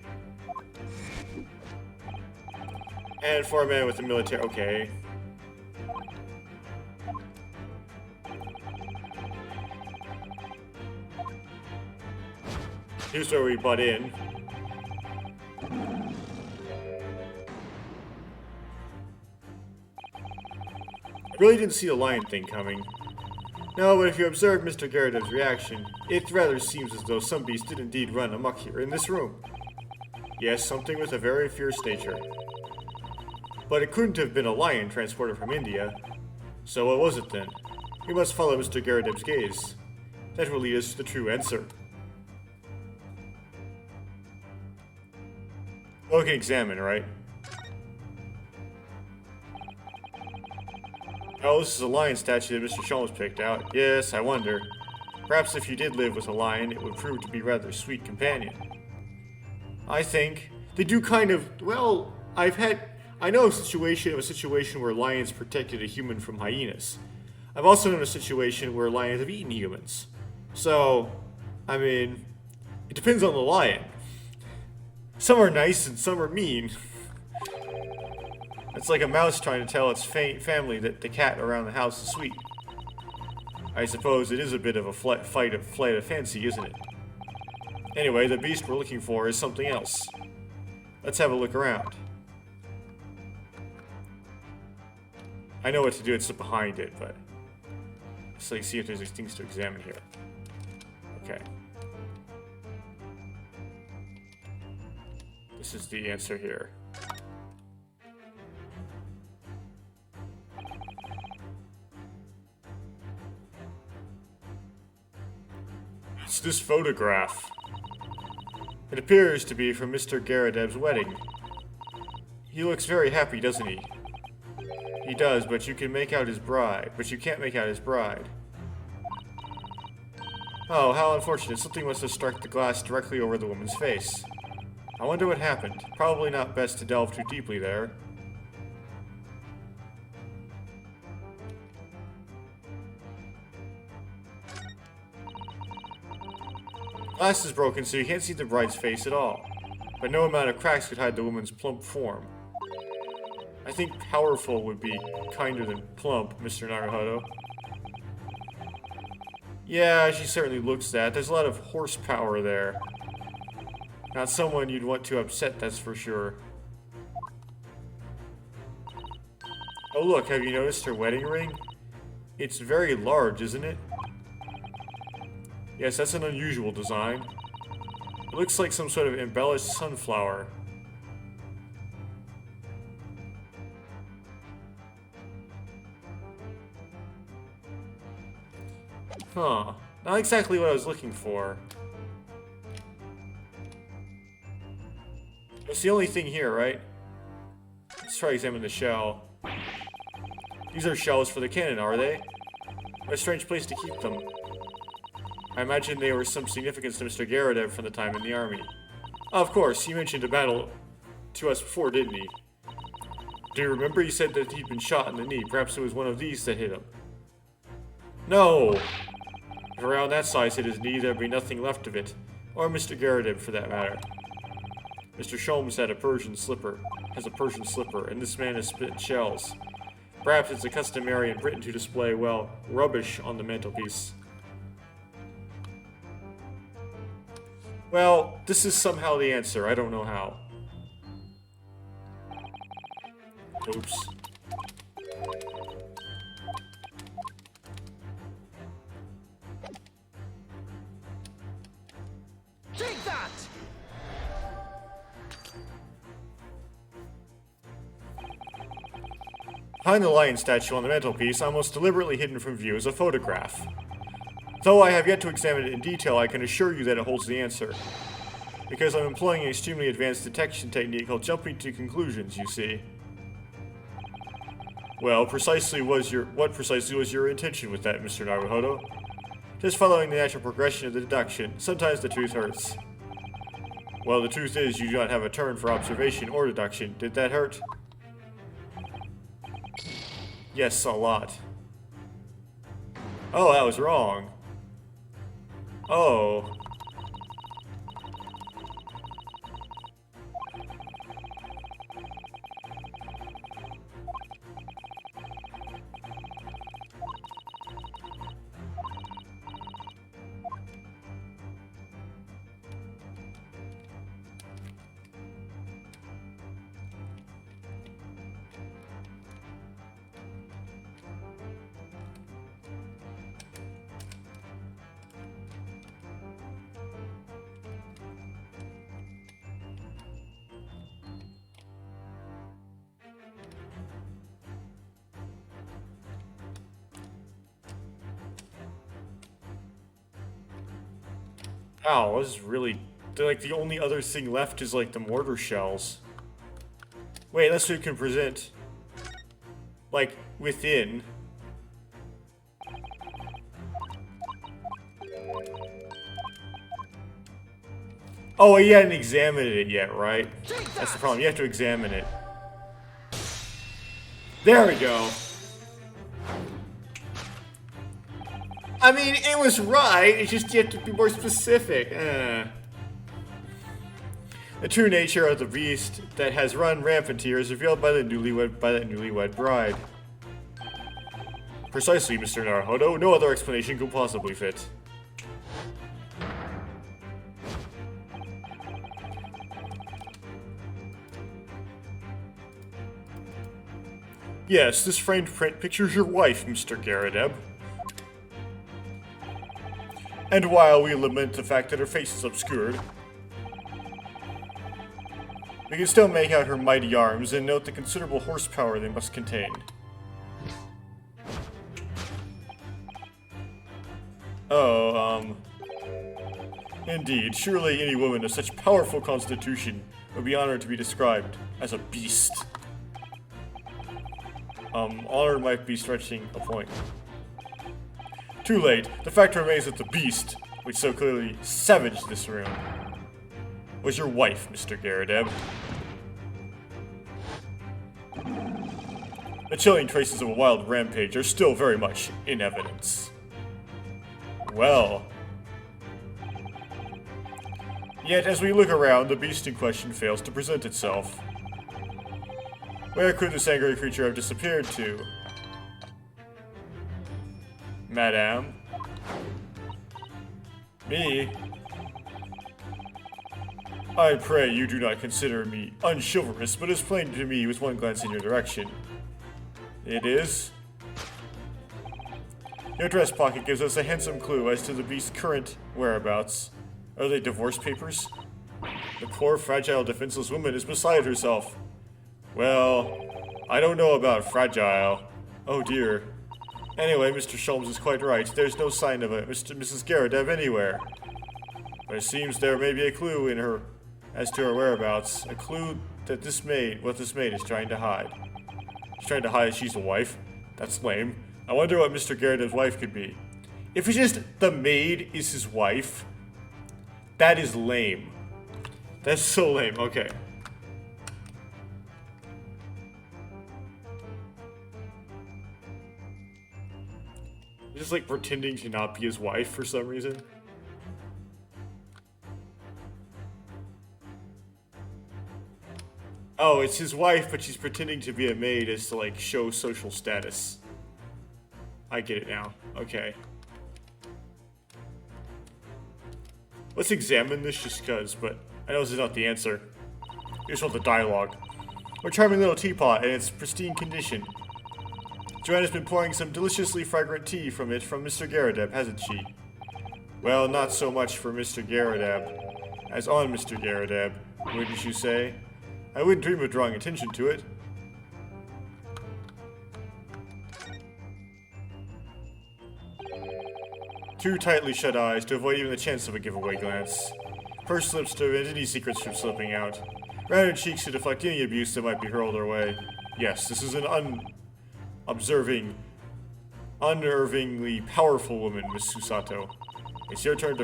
And for a man with a military... okay. Here's where we butt in. I really didn't see the lion thing coming. No, but if you observe Mr. Garadeb's reaction, it rather seems as though some beast did indeed run amok here in this room. Yes, something with a very fierce nature. But it couldn't have been a lion transported from India. So what was it then? We must follow Mr. Garadeb's gaze. That will lead us to the true answer. Well, we can examine, right? Oh, this is a lion statue that Mr. Sholmes picked out. Yes, I wonder. Perhaps if you did live with a lion, it would prove to be rather a sweet companion. I think they do kind of, well, I I know a situation where lions protected a human from hyenas. I've also known a situation where lions have eaten humans. So, I mean, it depends on the lion. Some are nice and some are mean. It's like a mouse trying to tell its family that the cat around the house is sweet. I suppose it is a bit of a flight of fancy, isn't it? Anyway, the beast we're looking for is something else. Let's have a look around. I know what to do, it's behind it, but... let's like see if there's things to examine here. Okay. This is the answer here. It's this photograph. It appears to be from Mr. Garadeb's wedding. He looks very happy, doesn't he? He does, but you can make out his bride. But you can't make out his bride. Oh, how unfortunate. Something must have struck the glass directly over the woman's face. I wonder what happened. Probably not best to delve too deeply there. Glass is broken, so you can't see the bride's face at all. But no amount of cracks could hide the woman's plump form. I think powerful would be kinder than plump, Mr. Naruhodo. Yeah, she certainly looks that. There's a lot of horsepower there. Not someone you'd want to upset, that's for sure. Oh look, have you noticed her wedding ring? It's very large, isn't it? Yes, that's an unusual design. It looks like some sort of embellished sunflower. Huh. Not exactly what I was looking for. It's the only thing here, right? Let's try to examine the shell. These are shells for the cannon, are they? What a strange place to keep them. I imagine they were some significance to Mr. Garadeb from the time in the army. Oh, of course, he mentioned a battle to us before, didn't he? Do you remember he said that he'd been shot in the knee? Perhaps it was one of these that hit him. No! If around that size hit his knee, there'd be nothing left of it. Or Mr. Garadeb, for that matter. Mr. Sholmes has a Persian slipper, and this man has spit shells. Perhaps it's customary in Britain to display, well, rubbish on the mantelpiece. Well, this is somehow the answer. I don't know how. Oops. Take that! Behind the lion statue on the mantelpiece, almost deliberately hidden from view, is a photograph. Though I have yet to examine it in detail, I can assure you that it holds the answer. Because I'm employing an extremely advanced detection technique called jumping to conclusions, you see. Well, what precisely was your intention with that, Mr. Naruhodo? Just following the natural progression of the deduction. Sometimes the truth hurts. Well, the truth is, you do not have a turn for observation or deduction. Did that hurt? Yes, a lot. Oh, that was wrong. Oh. Wow, this is really... like, the only other thing left is, like, the mortar shells. Wait, unless we can present... like, within... Oh, you hadn't examined it yet, right? That's the problem, you have to examine it. There we go. I mean, it was right. It's just you have to be more specific. The true nature of the beast that has run rampant here is revealed by that newlywed bride. Precisely, Mr. Naruhodo. No other explanation could possibly fit. Yes, this framed print pictures your wife, Mr. Garadeb. And while we lament the fact that her face is obscured, we can still make out her mighty arms and note the considerable horsepower they must contain. Oh, indeed, surely any woman of such powerful constitution would be honored to be described as a beast. Honor might be stretching a point. Too late. The fact remains that the beast, which so clearly savaged this room, was your wife, Mr. Garadeb. The chilling traces of a wild rampage are still very much in evidence. Well. Yet, as we look around, the beast in question fails to present itself. Where could this angry creature have disappeared to? Madame? Me? I pray you do not consider me unchivalrous, but it's plain to me with one glance in your direction. It is? Your dress pocket gives us a handsome clue as to the beast's current whereabouts. Are they divorce papers? The poor, fragile, defenseless woman is beside herself. Well, I don't know about fragile. Oh dear. Anyway, Mr. Sholmes is quite right. There's no sign of Mrs. Garadeb anywhere. But it seems there may be a clue in her as to her whereabouts. A clue that this maid is trying to hide. She's trying to hide she's a wife? That's lame. I wonder what Mr. Garadeb's wife could be. If it's just the maid is his wife, that is lame. That's so lame. Okay. Just like pretending to not be his wife for some reason. Oh, it's his wife, but she's pretending to be a maid as to like show social status. I get it now. Okay. Let's examine this just cause, but I know this is not the answer. I just want the dialogue. A charming little teapot in its pristine condition. Joanna's been pouring some deliciously fragrant tea from Mr. Garadeb, hasn't she? Well, not so much for Mr. Garadeb as on Mr. Garadeb, wouldn't you say? I wouldn't dream of drawing attention to it. Too tightly shut eyes to avoid even the chance of a giveaway glance. Pursed lips to prevent any secrets from slipping out. Rounded cheeks to deflect any abuse that might be hurled our way. Yes, this is an unnervingly powerful woman, Miss Susato. It's your turn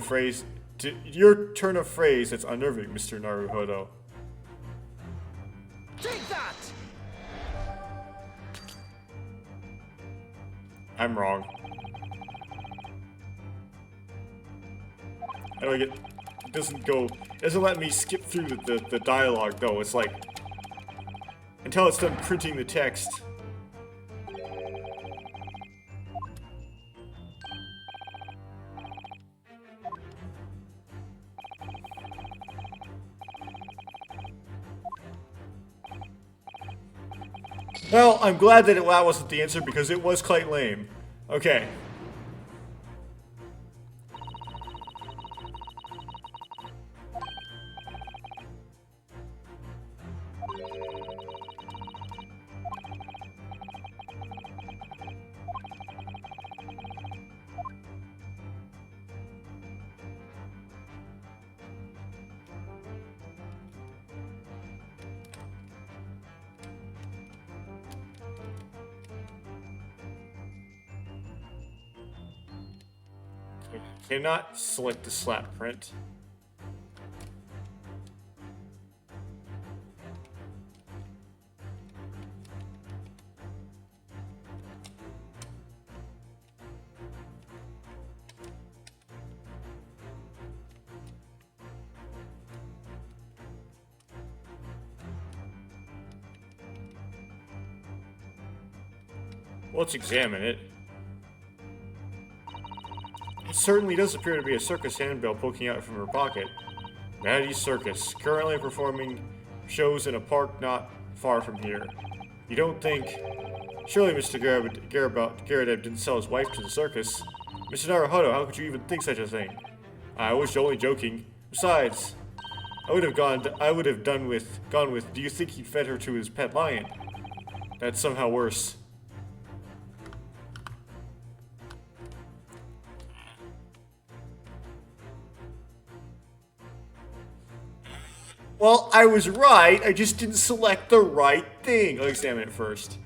of phrase that's unnerving, Mr. Naruhodo. Take that! I'm wrong. How do I get... It doesn't let me skip through the dialogue, though. It's like... Until it's done printing the text. Well, I'm glad that that wasn't the answer because it was quite lame. Okay. Cannot select the slap print. Let's examine it. It certainly does appear to be a circus handbill poking out from her pocket. Maddie's Circus, currently performing shows in a park not far from here. You don't think... Surely Mr. Garrett didn't sell his wife to the circus. Mr. Naruhodo, how could you even think such a thing? I was only joking. Besides, I would have gone with, do you think he'd fed her to his pet lion? That's somehow worse. Well, I was right, I just didn't select the right thing. I'll examine it first.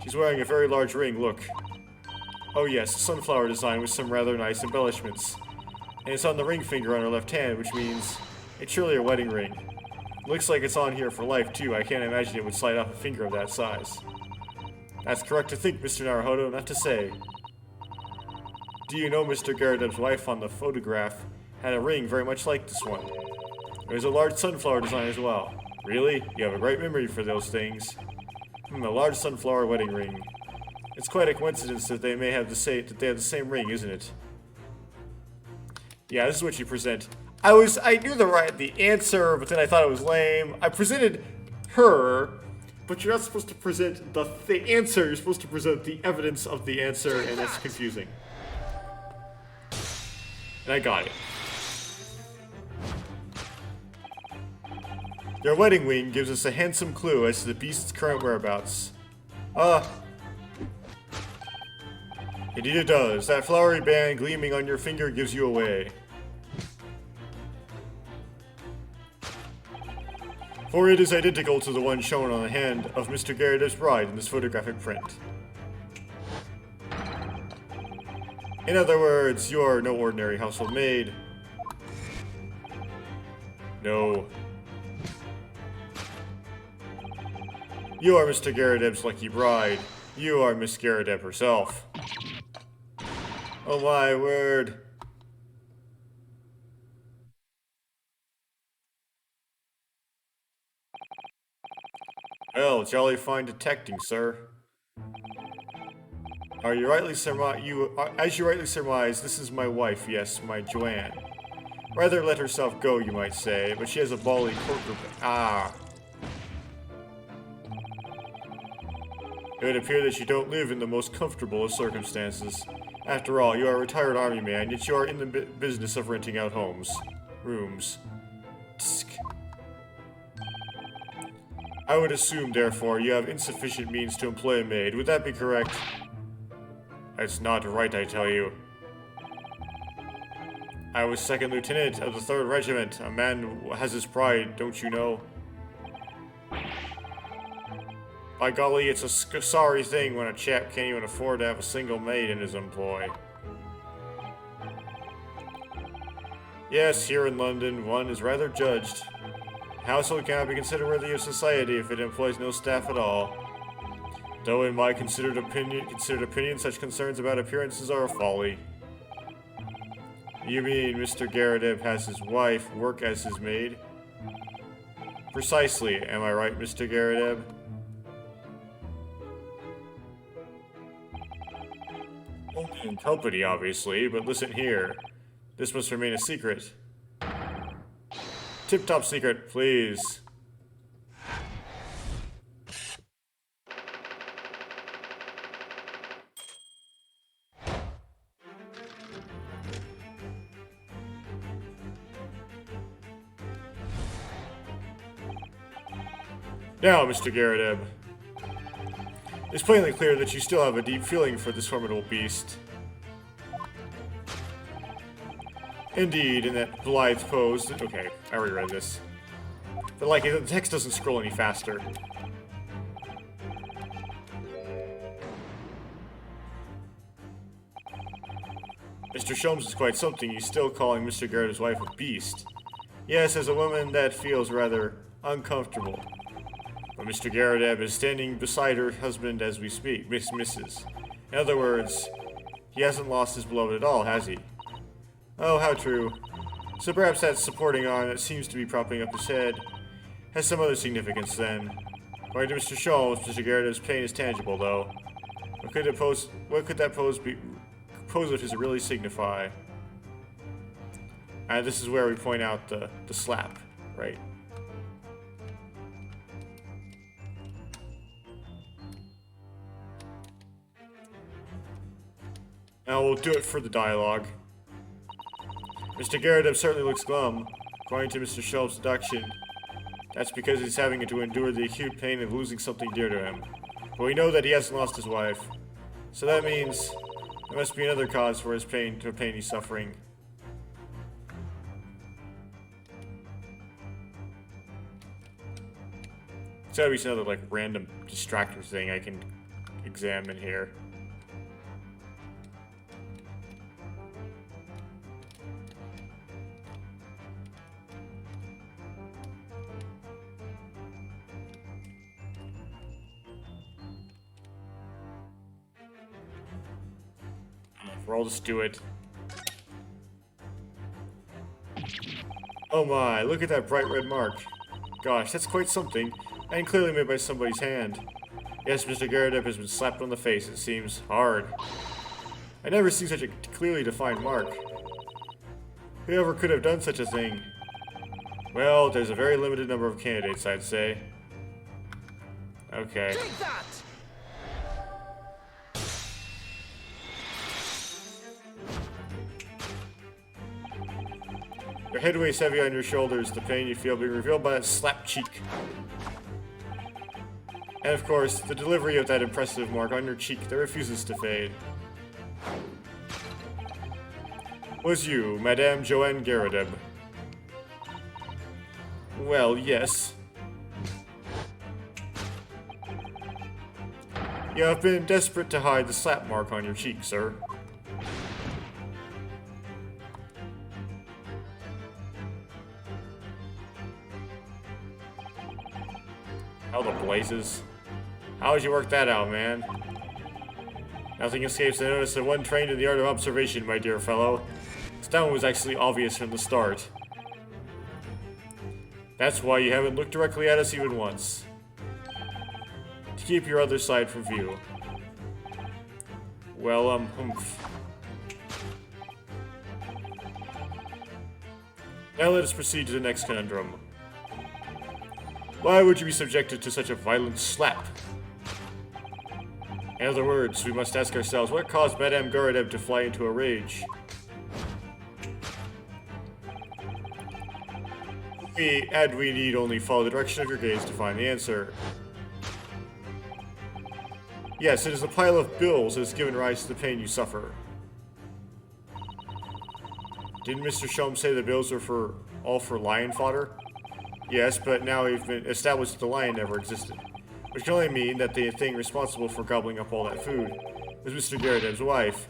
She's wearing a very large ring, look. Oh yes, a sunflower design with some rather nice embellishments. And it's on the ring finger on her left hand, which means it's surely a wedding ring. Looks like it's on here for life, too. I can't imagine it would slide off a finger of that size. That's correct to think, Mr. Naruhodo, not to say. Do you know Mr. Garredeb's wife on the photograph had a ring very much like this one? It was a large sunflower design as well. Really? You have a great memory for those things. A large sunflower wedding ring. It's quite a coincidence that they have the same ring, isn't it? Yeah, this is what you present. I knew the answer, but then I thought it was lame. I presented her, but you're not supposed to present the answer. You're supposed to present the evidence of the answer, and that's confusing. And I got it. Your wedding ring gives us a handsome clue as to the beast's current whereabouts. Indeed it does. That flowery band gleaming on your finger gives you away. For it is identical to the one shown on the hand of Mr. Garredeb's bride in this photographic print. In other words, you are no ordinary household maid. No. You are Mr. Garredeb's lucky bride. You are Miss Garredeb herself. Oh my word. Well, jolly fine detecting, sir. As you rightly surmise, this is my wife, yes, my Joanne. Rather let herself go, you might say, but she has a bally corker. It would appear that you don't live in the most comfortable of circumstances. After all, you are a retired army man, yet you are in the business of renting out rooms. Tsk. I would assume, therefore, you have insufficient means to employ a maid. Would that be correct? That's not right, I tell you. I was 2nd Lieutenant of the 3rd Regiment. A man has his pride, don't you know? By golly, it's a sorry thing when a chap can't even afford to have a single maid in his employ. Yes, here in London, one is rather judged. A household cannot be considered worthy of society if it employs no staff at all. Though in my considered opinion, such concerns about appearances are a folly. You mean Mr. Garredeb has his wife work as his maid? Precisely, am I right, Mr. Garredeb? Only in company, obviously, but listen here. This must remain a secret. Tip-top secret, please. Now, Mr. Garredeb, it's plainly clear that you still have a deep feeling for this formidable beast. Indeed, in that blithe pose... Okay, I already read this. But, like, the text doesn't scroll any faster. Mr. Sholmes is quite something. He's still calling Mr. Garredeb's wife a beast. Yes, as a woman, that feels rather uncomfortable. But Mr. Garredeb is standing beside her husband as we speak, Mrs. In other words, he hasn't lost his beloved at all, has he? Oh, how true. So perhaps that supporting arm that seems to be propping up his head has some other significance then. According to Mr. Sholmes, Mr. Garrett's pain is tangible, though. What could that pose to really signify? And this is where we point out the slap, right? Now we'll do it for the dialogue. Mr. Garrett certainly looks glum. According to Mr. Shelves' deduction, that's because he's having to endure the acute pain of losing something dear to him. But we know that he hasn't lost his wife. So that means there must be another cause for his pain, the pain he's suffering. There's gotta be some other, like, random distractor thing I can examine here. I'll just do it. Oh my, look at that bright red mark. Gosh, that's quite something, and clearly made by somebody's hand. Yes, Mr. Garrett has been slapped on the face, it seems. Hard. I never seen such a clearly defined mark. Whoever could have done such a thing? Well, there's a very limited number of candidates, I'd say. Okay. Take that! Your head weighs heavy on your shoulders, the pain you feel being revealed by that slap cheek. And of course, the delivery of that impressive mark on your cheek that refuses to fade. Was you, Madame Joanne Garrideb? Well, yes. You have been desperate to hide the slap mark on your cheek, sir. How the blazes? How did you work that out, man? Nothing escapes the notice of one trained in the art of observation, my dear fellow. That one was actually obvious from the start. That's why you haven't looked directly at us even once. To keep your other side from view. Well, humph. Now let us proceed to the next conundrum. Why would you be subjected to such a violent slap? In other words, we must ask ourselves, what caused Madame Garrideb to fly into a rage? We need only follow the direction of your gaze to find the answer. Yes, it is a pile of bills that has given rise to the pain you suffer. Didn't Mr. Sholmes say the bills were all for lion fodder? Yes, but now we've been established that the lion never existed. Which can only mean that the thing responsible for gobbling up all that food was Mr. Garrideb's wife.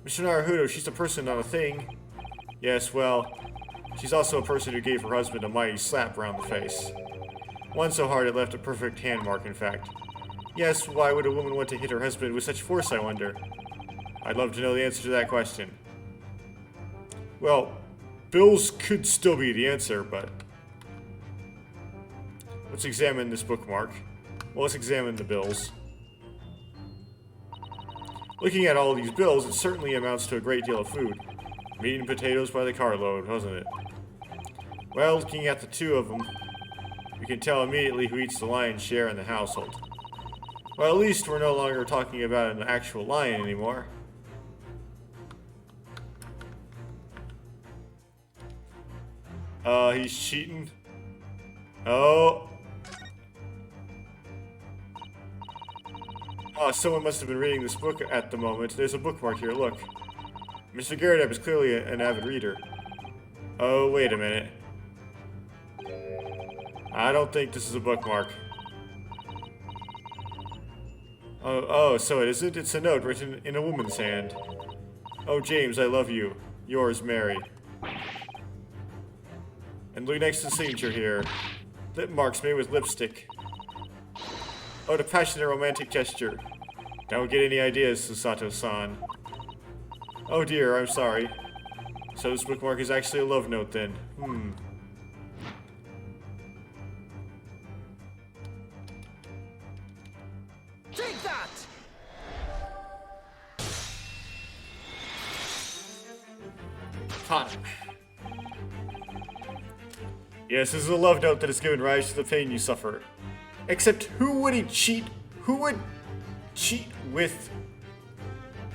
Mr. Naruhodo, she's a person, not a thing. Yes, well, she's also a person who gave her husband a mighty slap around the face. One so hard it left a perfect hand mark, in fact. Yes, why would a woman want to hit her husband with such force, I wonder? I'd love to know the answer to that question. Well, bills could still be the answer, but... let's examine this bookmark. Well, let's examine the bills. Looking at all these bills, it certainly amounts to a great deal of food. Meat and potatoes by the carload, wasn't it? Well, looking at the two of them, we can tell immediately who eats the lion's share in the household. Well, at least we're no longer talking about an actual lion anymore. He's cheating. Oh, someone must have been reading this book at the moment. There's a bookmark here, look. Mr. Garrideb is clearly an avid reader. Oh, wait a minute. I don't think this is a bookmark. Oh, so it isn't? It's a note written in a woman's hand. Oh, James, I love you. Yours, Mary. And look next to the signature here. Lip marks made with lipstick. Oh, the passionate romantic gesture. Don't get any ideas, Susato-san. Oh dear, I'm sorry. So this bookmark is actually a love note then. Take that! Caught him. Yes, this is a love note that has given rise to the pain you suffer. Except who would he cheat? Who would cheat with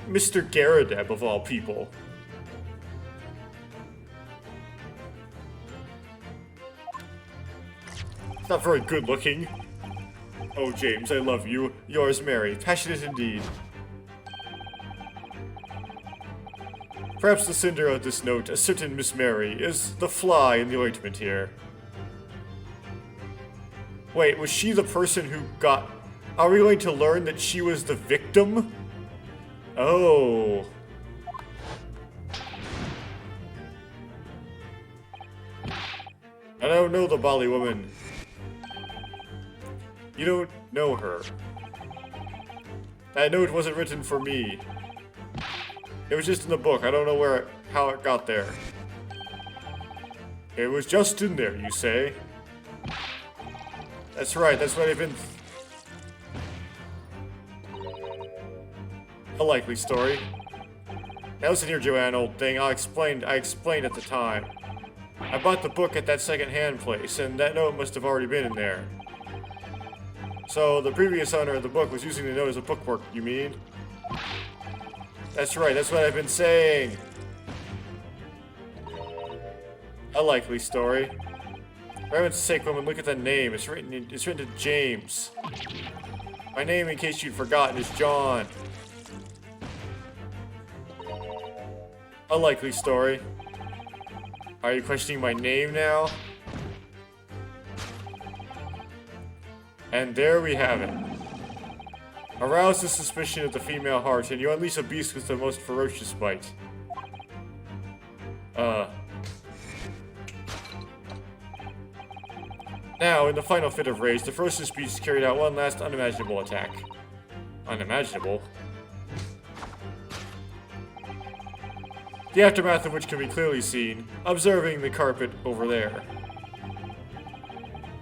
Mr. Garadeb of all people? It's not very good looking. Oh, James, I love you. Yours, Mary. Passionate indeed. Perhaps the sender of this note, a certain Miss Mary, is the fly in the ointment here. Wait, was she the person who got... Are we going to learn that she was the victim? Oh. I don't know the Bali woman. You don't know her. That note wasn't written for me. It was just in the book. I don't know how it got there. It was just in there, you say? That's right, that's what I've been... A likely story. Now listen here, Joanne, old thing. I explained at the time. I bought the book at that second-hand place, and that note must have already been in there. So, the previous owner of the book was using the note as a bookmark, you mean? That's right, that's what I've been saying. A likely story. For heaven's sake, woman, look at the name. It's written to James. My name, in case you'd forgotten, is John. A likely story. Are you questioning my name now? And there we have it. Arouse the suspicion of the female heart, and you unleash a beast with the most ferocious bite. Now, in the final fit of rage, the ferocious beast carried out one last unimaginable attack. Unimaginable? The aftermath of which can be clearly seen, observing the carpet over there.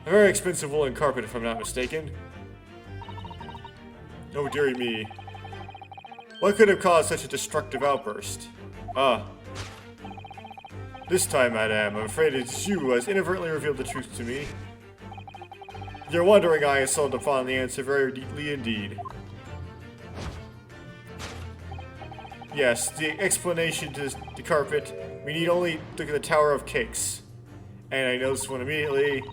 A very expensive woolen carpet, if I'm not mistaken. Oh dearie me. What could have caused such a destructive outburst? This time, madame, I'm afraid it's you who has inadvertently revealed the truth to me. Your wondering eye has settled upon the answer very deeply indeed. Yes, the explanation to the carpet, we need only look at the Tower of Cakes. And I know this one immediately.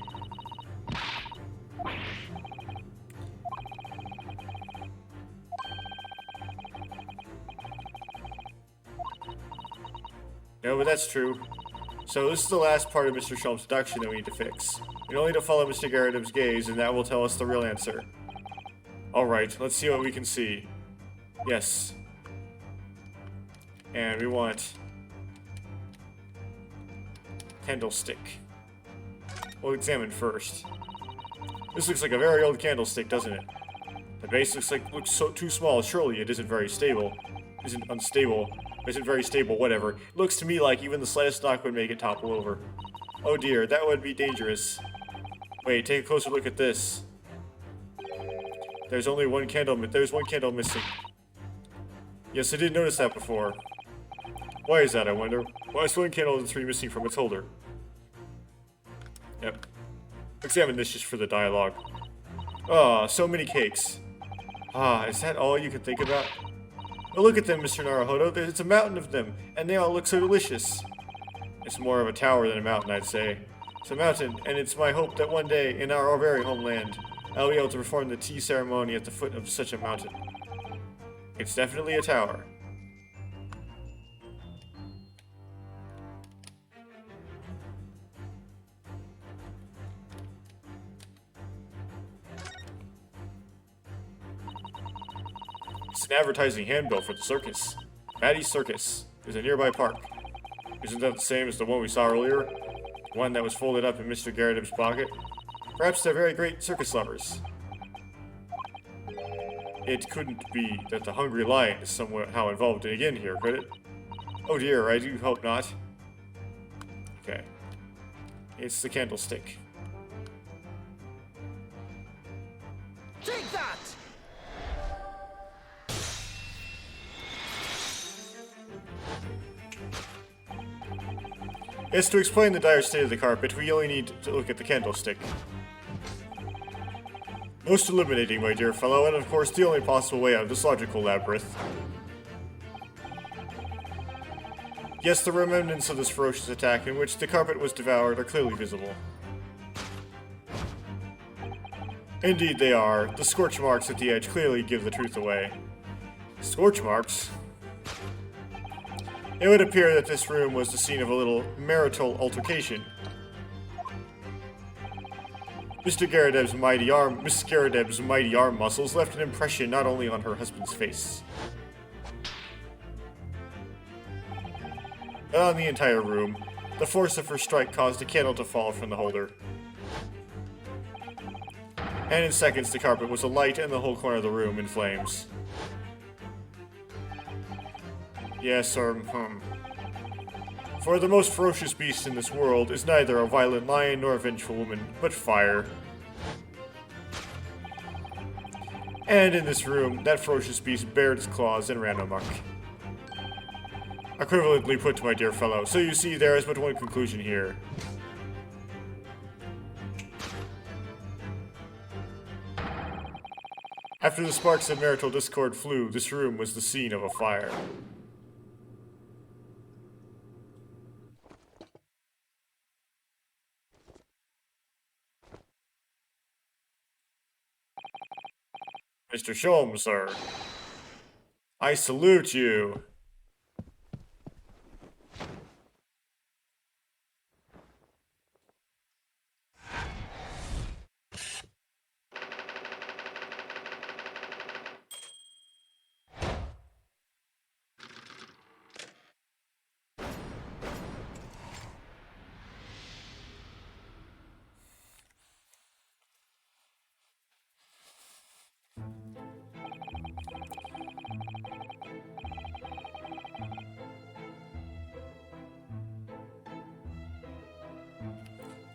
No, but that's true. So this is the last part of Mr. Shelm's deduction that we need to fix. We only need to follow Mr. Garadeb's gaze, and that will tell us the real answer. Alright, let's see what we can see. Yes. And we want... candlestick. We'll examine first. This looks like a very old candlestick, doesn't it? The base looks so too small. Surely it isn't very stable. Isn't unstable. Isn't very stable, whatever. It looks to me like even the slightest knock would make it topple over. Oh dear, that would be dangerous. Wait, take a closer look at this. There's only one candle, there's one candle missing. Yes, I did notice that before. Why is that, I wonder? Why is one candle of the three missing from its holder? Yep. Examine this just for the dialogue. Ah, so many cakes. Ah, is that all you can think about? Well, look at them, Mr. Naruhodo. It's a mountain of them, and they all look so delicious. It's more of a tower than a mountain, I'd say. It's a mountain, and it's my hope that one day, in our very homeland, I'll be able to perform the tea ceremony at the foot of such a mountain. It's definitely a tower. It's an advertising handbill for the circus. Maddie's Circus is a nearby park. Isn't that the same as the one we saw earlier? The one that was folded up in Mr. Garadeb's pocket? Perhaps they're very great circus lovers. It couldn't be that the Hungry Lion is somehow involved again here, could it? Oh dear, I do hope not. Okay. It's the candlestick. Take that! Yes, to explain the dire state of the carpet, we only need to look at the candlestick. Most illuminating, my dear fellow, and of course the only possible way out of this logical labyrinth. Yes, the remnants of this ferocious attack in which the carpet was devoured are clearly visible. Indeed they are. The scorch marks at the edge clearly give the truth away. Scorch marks? It would appear that this room was the scene of a little marital altercation. Miss Garredeb's mighty arm muscles left an impression not only on her husband's face, but on the entire room. The force of her strike caused a candle to fall from the holder. And in seconds the carpet was alight and the whole corner of the room in flames. Yes, For the most ferocious beast in this world is neither a violent lion nor a vengeful woman, but fire. And in this room, that ferocious beast bared its claws and ran amok. Equivalently put, my dear fellow, so you see there is but one conclusion here. After the sparks of marital discord flew, this room was the scene of a fire. Mr. Sholmes, sir. I salute you.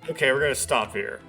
Okay, we're gonna stop here.